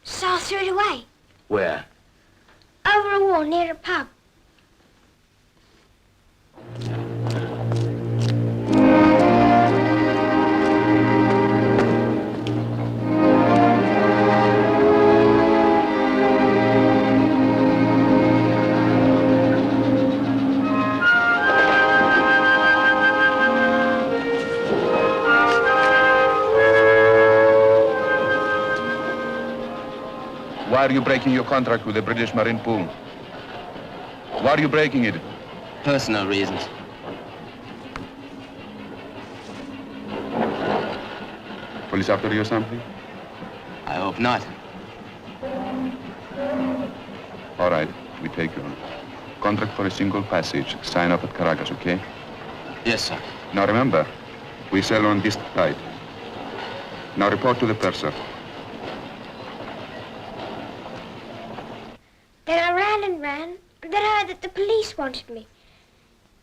So I threw it away. Where? Over a wall near a pub. Why are you breaking your contract with the British Marine Pool? Why are you breaking it? Personal reasons. Police after you or something? I hope not. All right, we take you on. Contract for a single passage. Sign up at Caracas, okay? Yes, sir. Now remember, we sail on this tide. Now report to the purser. Then I ran and ran, and then I heard that the police wanted me.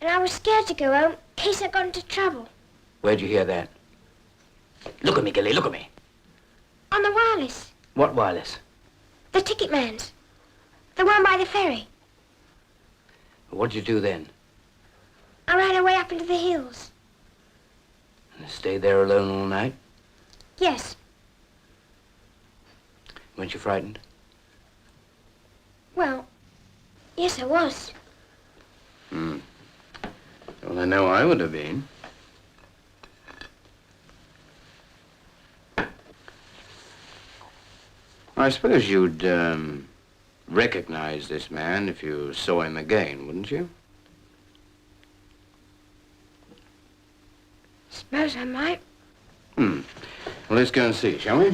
And I was scared to go home in case I got into trouble. Where'd you hear that? Look at me, Gilly, look at me. On the wireless. What wireless? The ticket man's. The one by the ferry. What'd you do then? I ran away up into the hills. Stay there alone all night? Yes. Weren't you frightened? Well, yes, I was. Well, I know I would have been. I suppose you'd, recognize this man if you saw him again, wouldn't you? Suppose I might. Well, let's go and see, shall we?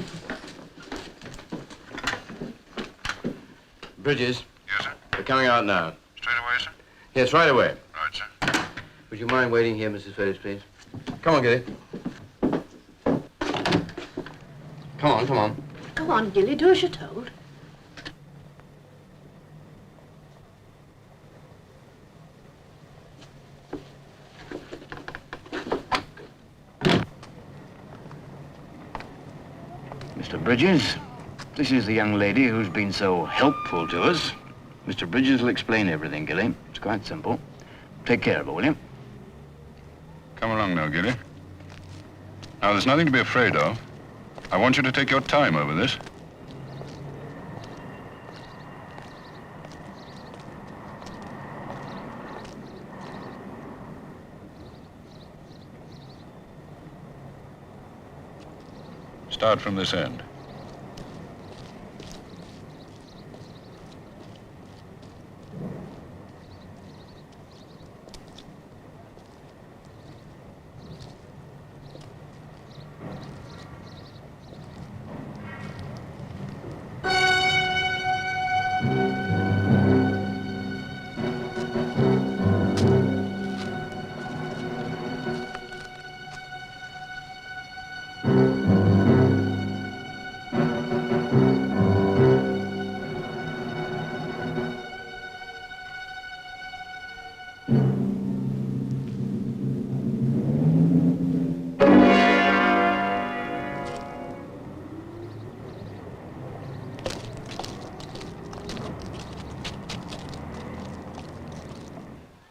Bridges. Yes, sir? We're coming out now. Straight away, sir? Yes, right away. Right, sir. Would you mind waiting here, Mrs. Phillips, please? Come on, Gilly. Come on, come on. Go on, Gilly, do as you're told. Mr. Bridges, this is the young lady who's been so helpful to us. Mr. Bridges will explain everything, Gilly. It's quite simple. Take care of her, will you? Come along now, Gilly. Now, there's nothing to be afraid of. I want you to take your time over this. Start from this end.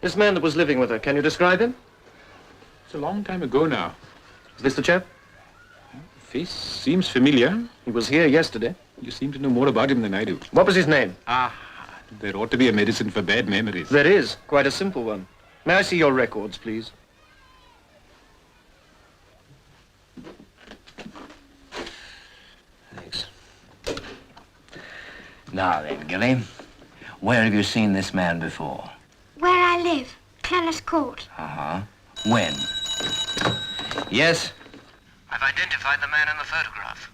This man that was living with her, can you describe him? It's a long time ago now. Is this the chap? The face seems familiar. He was here yesterday. You seem to know more about him than I do. What was his name? There ought to be a medicine for bad memories. There is. Quite a simple one. May I see your records, please? Thanks. Now then, Gilly, where have you seen this man before? Where I live, Clennis Court. Uh-huh. When? Yes? I've identified the man in the photograph.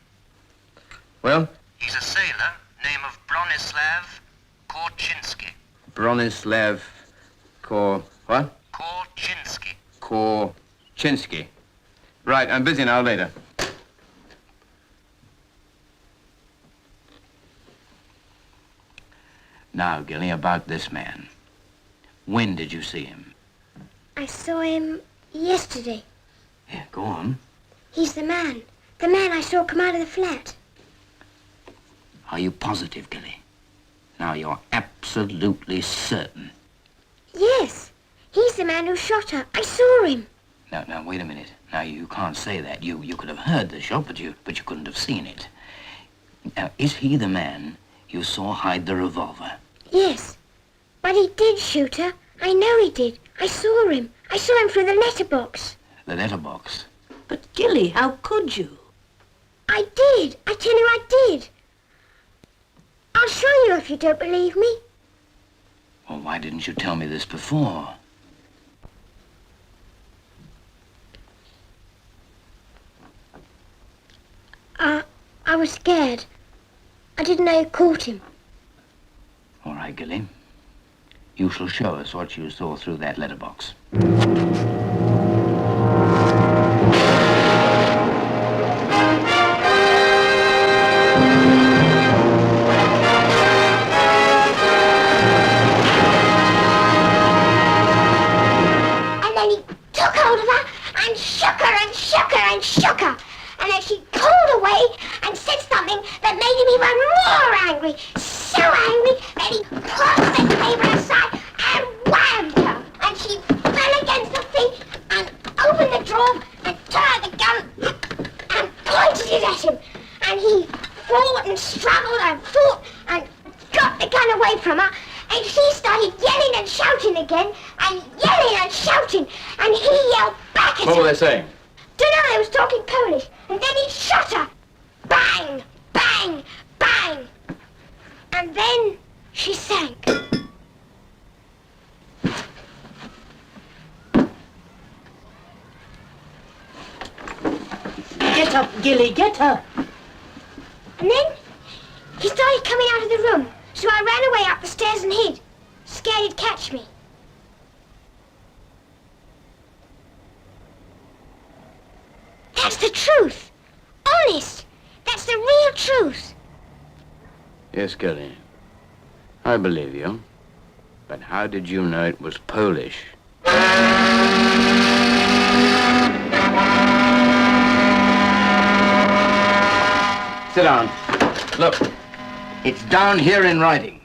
Well? He's a sailor, name of Bronislav Korczynski. Bronislav what? Korczynski. Korczynski. Right, I'm busy now, later. Now, Gilly, about this man. When did you see him? I saw him yesterday. Yeah, go on. He's the man. The man I saw come out of the flat. Are you positive, Gilly? Now, you're absolutely certain. Yes. He's the man who shot her. I saw him. Now, wait a minute. Now, you can't say that. You could have heard the shot, but you couldn't have seen it. Now, is he the man you saw hide the revolver? Yes. But he did shoot her. I know he did. I saw him. I saw him through the letterbox. The letterbox? But, Gilly, how could you? I did. I tell you I did. I'll show you if you don't believe me. Well, why didn't you tell me this before? I was scared. I didn't know you caught him. All right, Gilly. You shall show us what you saw through that letterbox. And then he took hold of her and shook her and shook her and shook her. And then she pulled away and said something that made him even more angry. So angry that he pulled the table aside and whammed her. And she fell against the feet and opened the drawer and took out the gun and pointed it at him. And he fought and struggled and fought and got the gun away from her. And she started yelling and shouting again and yelling and shouting. And he yelled back at her. What were they saying? Dunno, I was talking Polish. And then he shot her. Bang, bang, bang. And then she sank. Get up, Gilly, get up. And then he started coming out of the room, So I ran away up the stairs and hid, scared he'd catch me. That's the truth. Honest. That's the real truth. Yes, Gilly. I believe you. But how did you know it was Polish? Sit down. Look, it's down here in writing.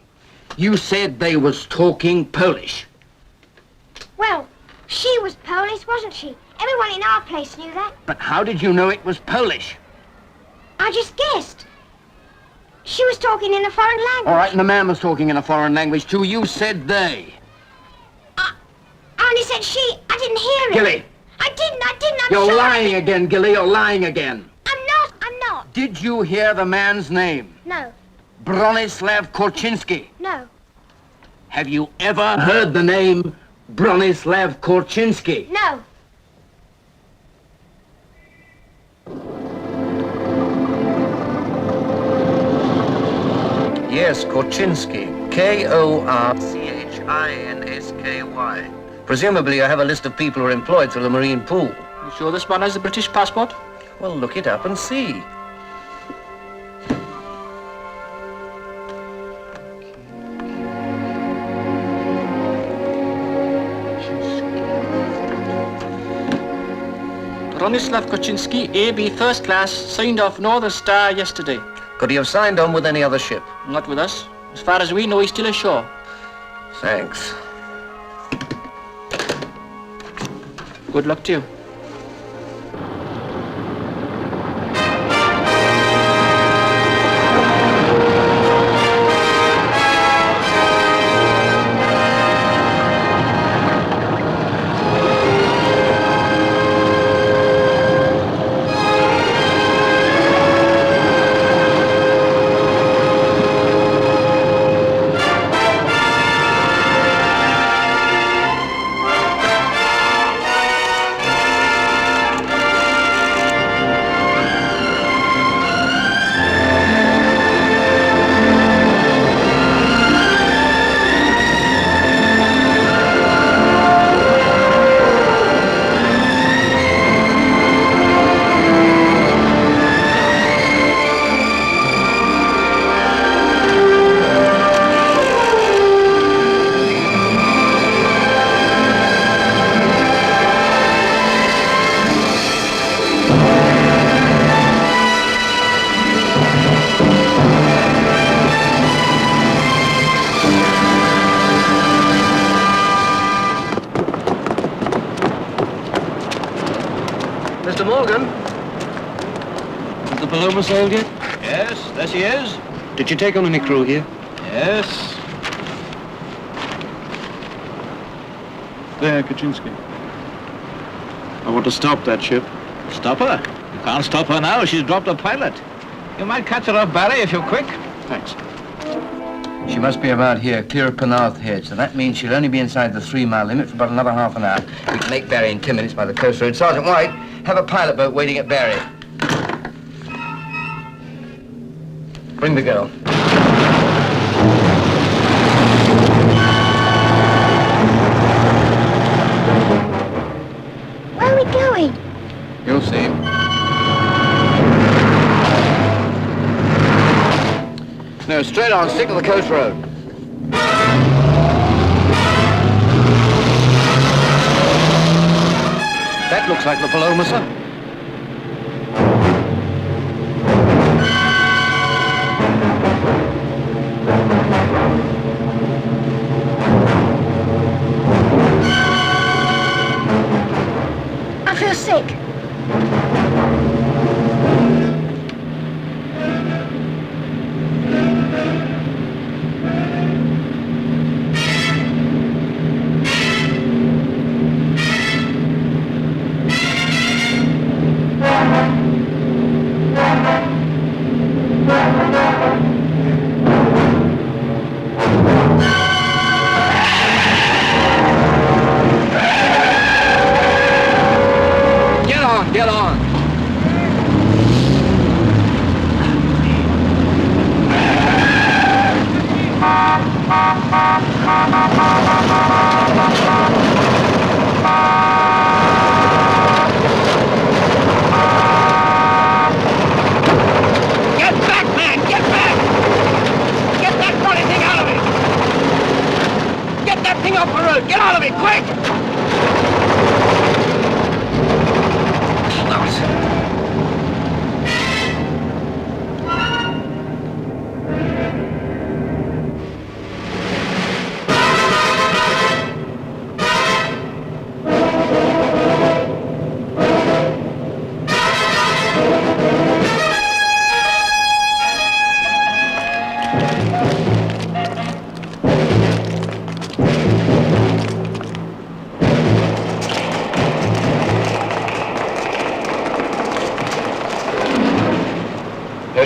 You said they was talking Polish. Well, she was Polish, wasn't she? Everyone in our place knew that. But how did you know it was Polish? I just guessed. She was talking in a foreign language. All right, and the man was talking in a foreign language too. You said they. I only said she. I didn't hear it. Gilly. I didn't. I'm You're sorry. lying again, Gilly. You're lying again. I'm not. Did you hear the man's name? No. Bronislav Korczynski. No. Have you ever heard the name Bronislav Korczynski? No. Yes, Korczynski. Korczhinsky. Presumably you have a list of people who are employed through the Marine Pool. You sure this one has a British passport? Well, look it up and see. Bronislav Korczynski, AB First Class, signed off Northern Star yesterday. Could he have signed on with any other ship? Not with us. As far as we know, he's still ashore. Thanks. Good luck to you. Mr. Morgan? Is the Paloma sailed yet? Yes, there she is. Did you take on any crew here? Yes. There, Kaczynski. I want to stop that ship. Stop her? You can't stop her now. She's dropped a pilot. You might catch her off Barry if you're quick. Thanks. She must be about here, clear of Penarth Head, so that means she'll only be inside the 3-mile limit for about another half an hour. We can make Barry in 10 minutes by the coast road. Sergeant White, have a pilot boat waiting at Barry. Bring the girl. Where are we going? You'll see. No, straight on, stick to the coast road. That looks like the Paloma, sir. I feel sick. Get on.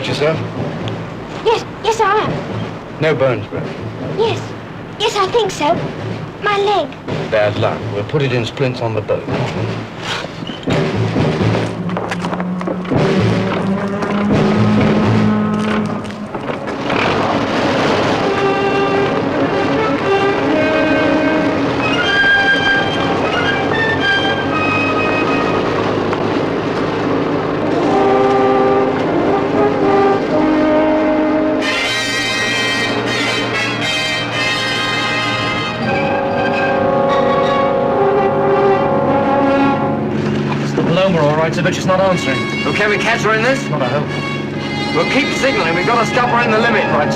hurt yourself? Yes, I am. No bones broken. Yes, I think so. My leg. Bad luck. We'll put it in splints on the boat. But she's not answering. Well, can we catch her in this? Not a hope. We'll keep signaling. We've got to stop her in the limit. Right.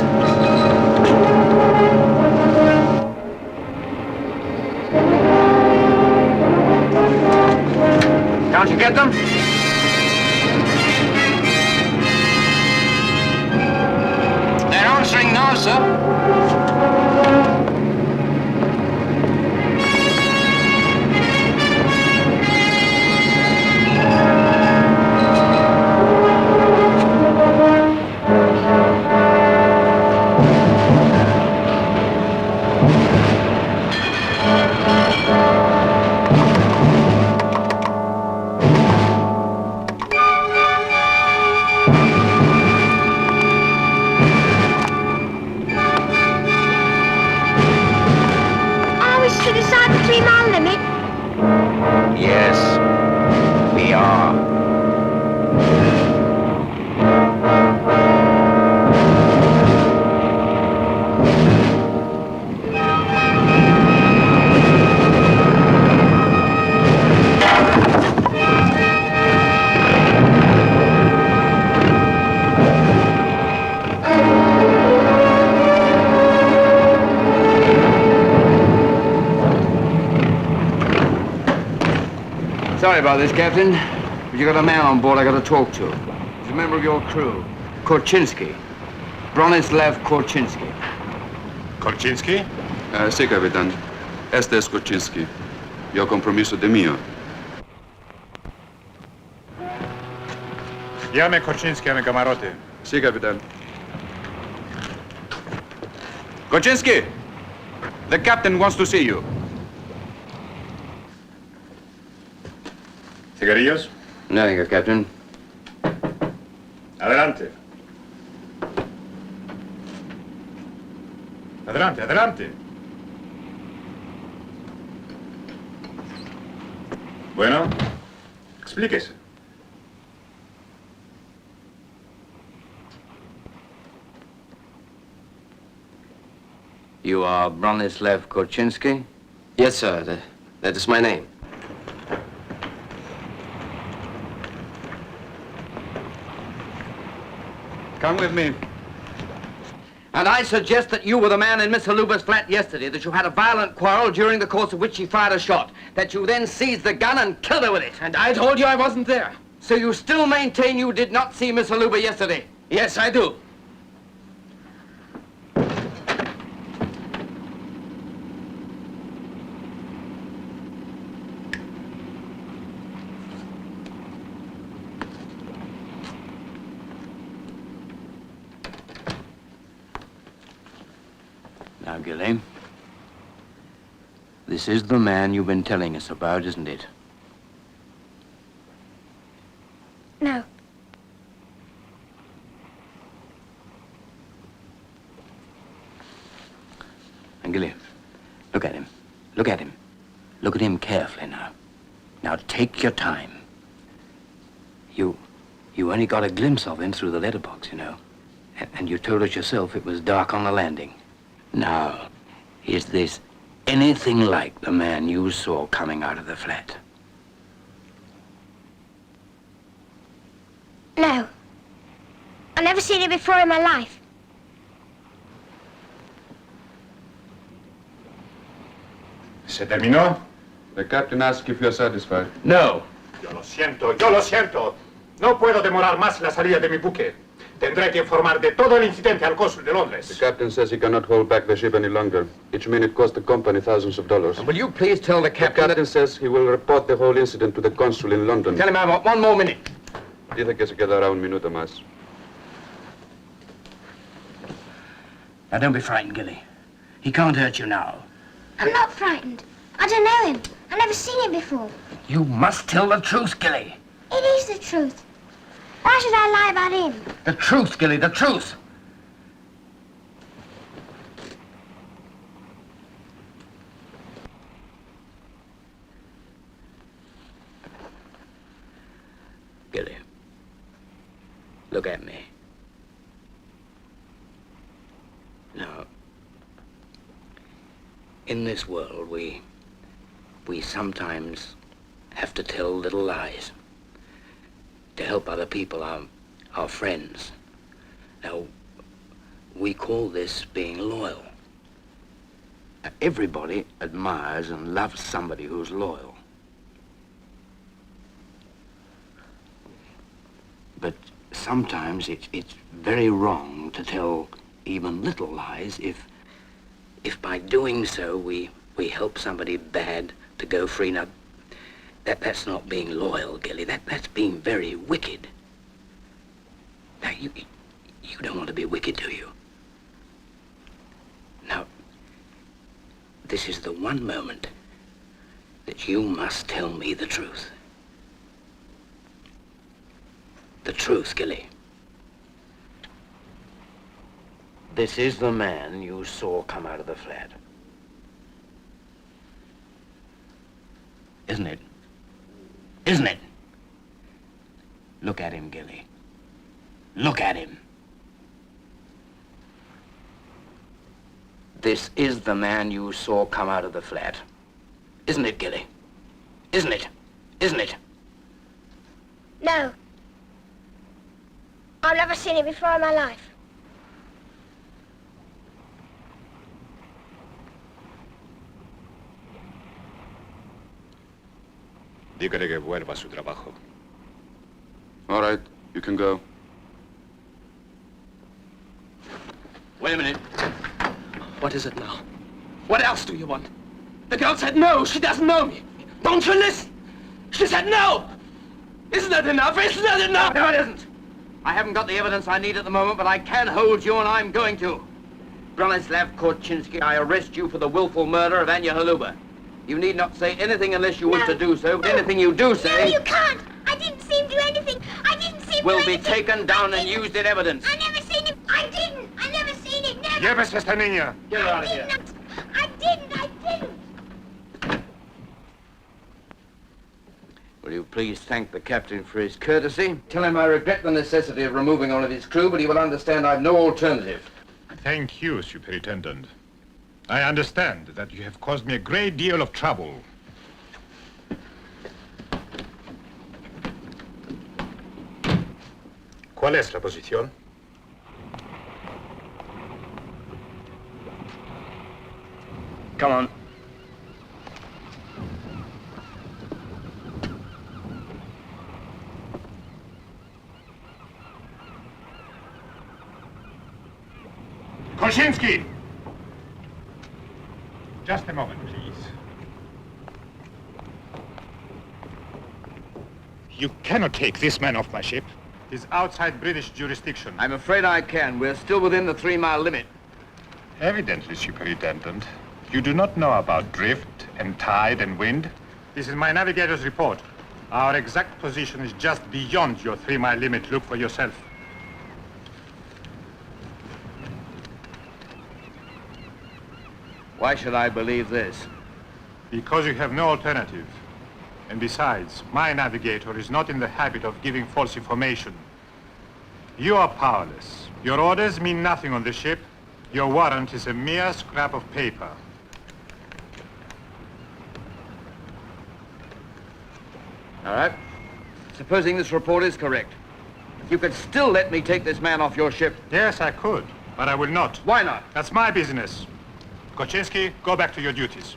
Can't you get them? They're answering now, sir. Sorry about this, Captain, but you got a man on board I got to talk to. He's a member of your crew, Korczynski. Bronislav Korczynski. Korczynski? Sí, capitán. Este es Korczynski. Yo compromiso de mío. Llame Korczynski a mi camarote. Sí, capitán. Korczynski! The captain wants to see you. ¿Cigarrillos? Nothing, Captain. Adelante. Adelante, adelante. Bueno, explíquese. You are Bronislav Korczynski? Yes, sir. That is my name. Come with me. And I suggest that you were the man in Miss Haluba's flat yesterday, that you had a violent quarrel during the course of which she fired a shot, that you then seized the gun and killed her with it. And I told you I wasn't there. So you still maintain you did not see Miss Haluba yesterday? Yes, I do. Now, Gilly, this is the man you've been telling us about, isn't it? No. And Gilly, look at him. Look at him. Look at him carefully now. Now, take your time. You only got a glimpse of him through the letterbox, you know. And you told us yourself it was dark on the landing. Now, is this anything like the man you saw coming out of the flat? No. I've never seen it before in my life. ¿Se terminó? The captain asks if you're satisfied. No. Yo lo siento. No puedo demorar más la salida de mi buque. Tendré que informar de todo el incidente al cónsul de Londres. The captain says he cannot hold back the ship any longer. Each minute cost the company thousands of dollars. And will you please tell the captain The captain says he will report the whole incident to the consul in London. Tell him I want one more minute. Dice que se quedará un minuto más. Now, don't be frightened, Gilly. He can't hurt you now. I'm not frightened. I don't know him. I've never seen him before. You must tell the truth, Gilly. It is the truth. Why should I lie about him? The truth, Gilly, the truth. Gilly, look at me. Now, in this world, we sometimes have to tell little lies to help other people, our friends. Now, we call this being loyal. Everybody admires and loves somebody who's loyal. But sometimes it's very wrong to tell even little lies if by doing so we help somebody bad to go free. Now, that's not being loyal, Gilly. That's being very wicked. Now, you don't want to be wicked, do you? Now, this is the one moment that you must tell me the truth. The truth, Gilly. This is the man you saw come out of the flat. Isn't it? Isn't it? Look at him, Gilly. Look at him. This is the man you saw come out of the flat. Isn't it, Gilly? Isn't it? Isn't it? No. I've never seen him before in my life. Dígale que vuelva a su trabajo. All right, you can go. Wait a minute. What is it now? What else do you want? The girl said no. She doesn't know me. Don't you listen? She said no. Isn't that enough? Isn't that enough? No, it isn't. I haven't got the evidence I need at the moment, but I can hold you, and I'm going to. Bronislav Korchinski, I arrest you for the willful murder of Anya Haluba. You need not say anything unless you wish to do so, but anything you do say... No, you can't. I didn't see him do anything. I didn't see him will do be anything. taken down and used in evidence. I never seen him. I didn't. I never seen it. Never. Llévese esta niña. Get her out of here. I didn't. Will you please thank the captain for his courtesy? Tell him I regret the necessity of removing all of his crew, but he will understand I've no alternative. Thank you, Superintendent. I understand that you have caused me a great deal of trouble. ¿Cuál es la posición? Come on. Korchinski! Just a moment, please. You cannot take this man off my ship. He's outside British jurisdiction. I'm afraid I can. We're still within the 3-mile limit. Evidently, Superintendent, you do not know about drift and tide and wind. This is my navigator's report. Our exact position is just beyond your 3-mile limit. Look for yourself. Why should I believe this? Because you have no alternative. And besides, my navigator is not in the habit of giving false information. You are powerless. Your orders mean nothing on the ship. Your warrant is a mere scrap of paper. All right. Supposing this report is correct, you could still let me take this man off your ship. Yes, I could, but I will not. Why not? That's my business. Korchinski, go back to your duties.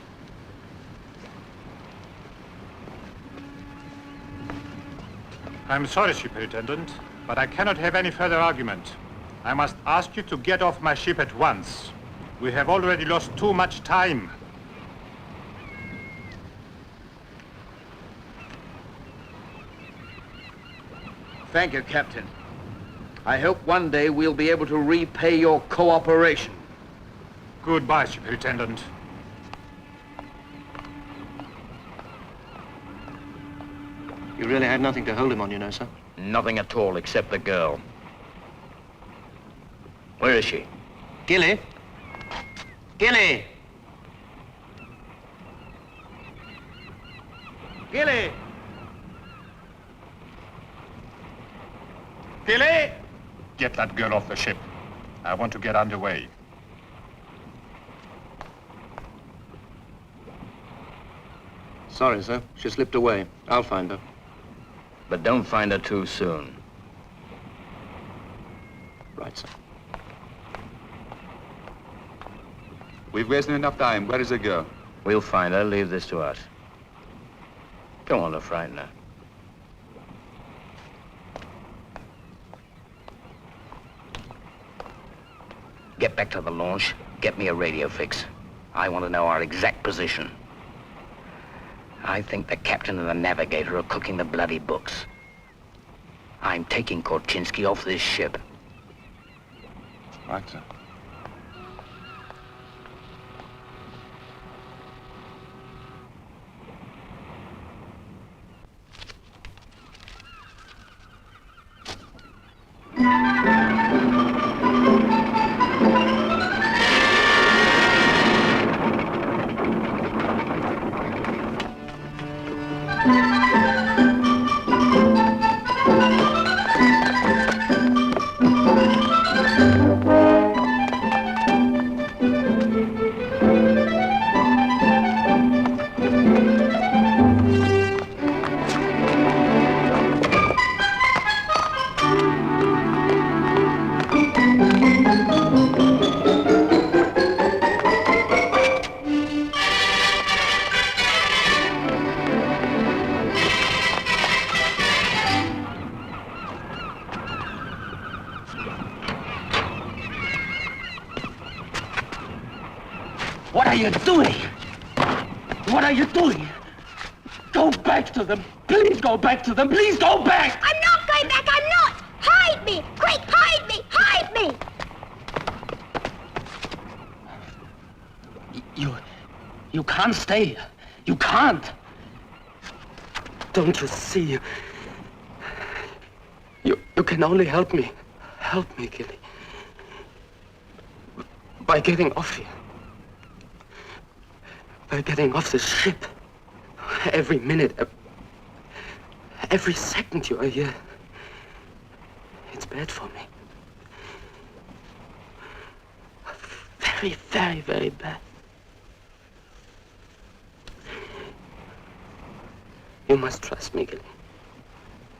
I'm sorry, Superintendent, but I cannot have any further argument. I must ask you to get off my ship at once. We have already lost too much time. Thank you, Captain. I hope one day we'll be able to repay your cooperation. Goodbye, Superintendent. You really had nothing to hold him on, you know, sir. Nothing at all except the girl. Where is she? Gilly? Gilly! Gilly! Hayley! Get that girl off the ship. I want to get underway. Sorry, sir. She slipped away. I'll find her. But don't find her too soon. Right, sir. We've wasted enough time. Where is the girl? We'll find her. Leave this to us. Go on, to frighten her. Get back to the launch. Get me a radio fix. I want to know our exact position. I think the captain and the navigator are cooking the bloody books. I'm taking Korchinski off this ship. Right, sir. What are you doing? What are you doing? Go back to them. Please go back to them. Please go back. I'm not going back. I'm not. Hide me. Quick, hide me. Hide me. You can't stay. You can't. Don't you see? You can only help me. Help me, Gilly. By getting off here. By getting off this ship. Every minute, every second you are here, it's bad for me. Very, very, very bad. You must trust me, Gilly.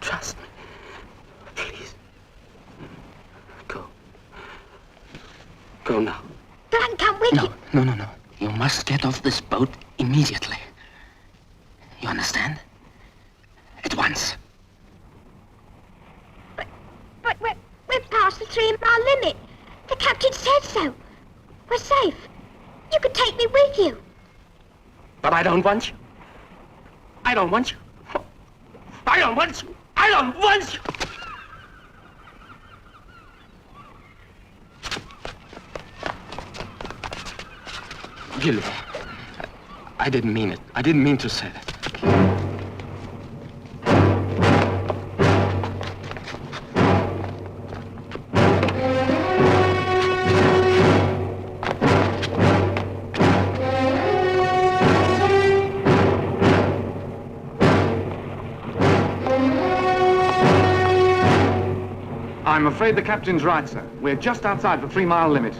Trust me. Please. Go. Go now. But I can come with you. No. You must get off this boat immediately. You understand? At once. But we're past the 3-mile limit. The captain said so. We're safe. You could take me with you. But I don't want you. I don't want you. I don't want you. I don't want you. Gilly, I didn't mean it. I didn't mean to say that. I'm afraid the captain's right, sir. We're just outside the 3-mile limit.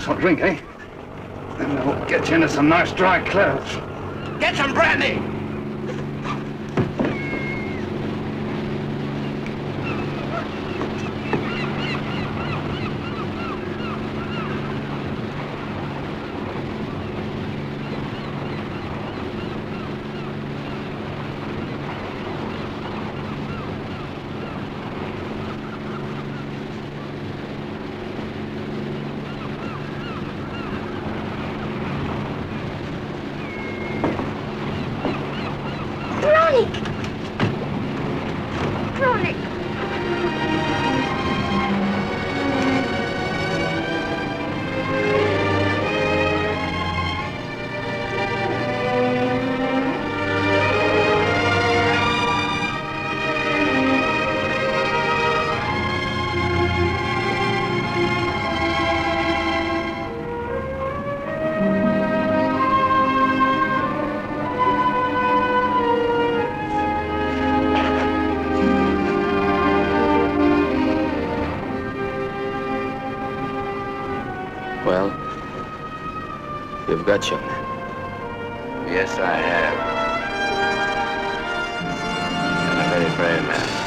hot drink, eh? Then we'll get you into some nice dry clothes. Get some brandy! Well, you've got your man. Yes, I have. And a very brave man.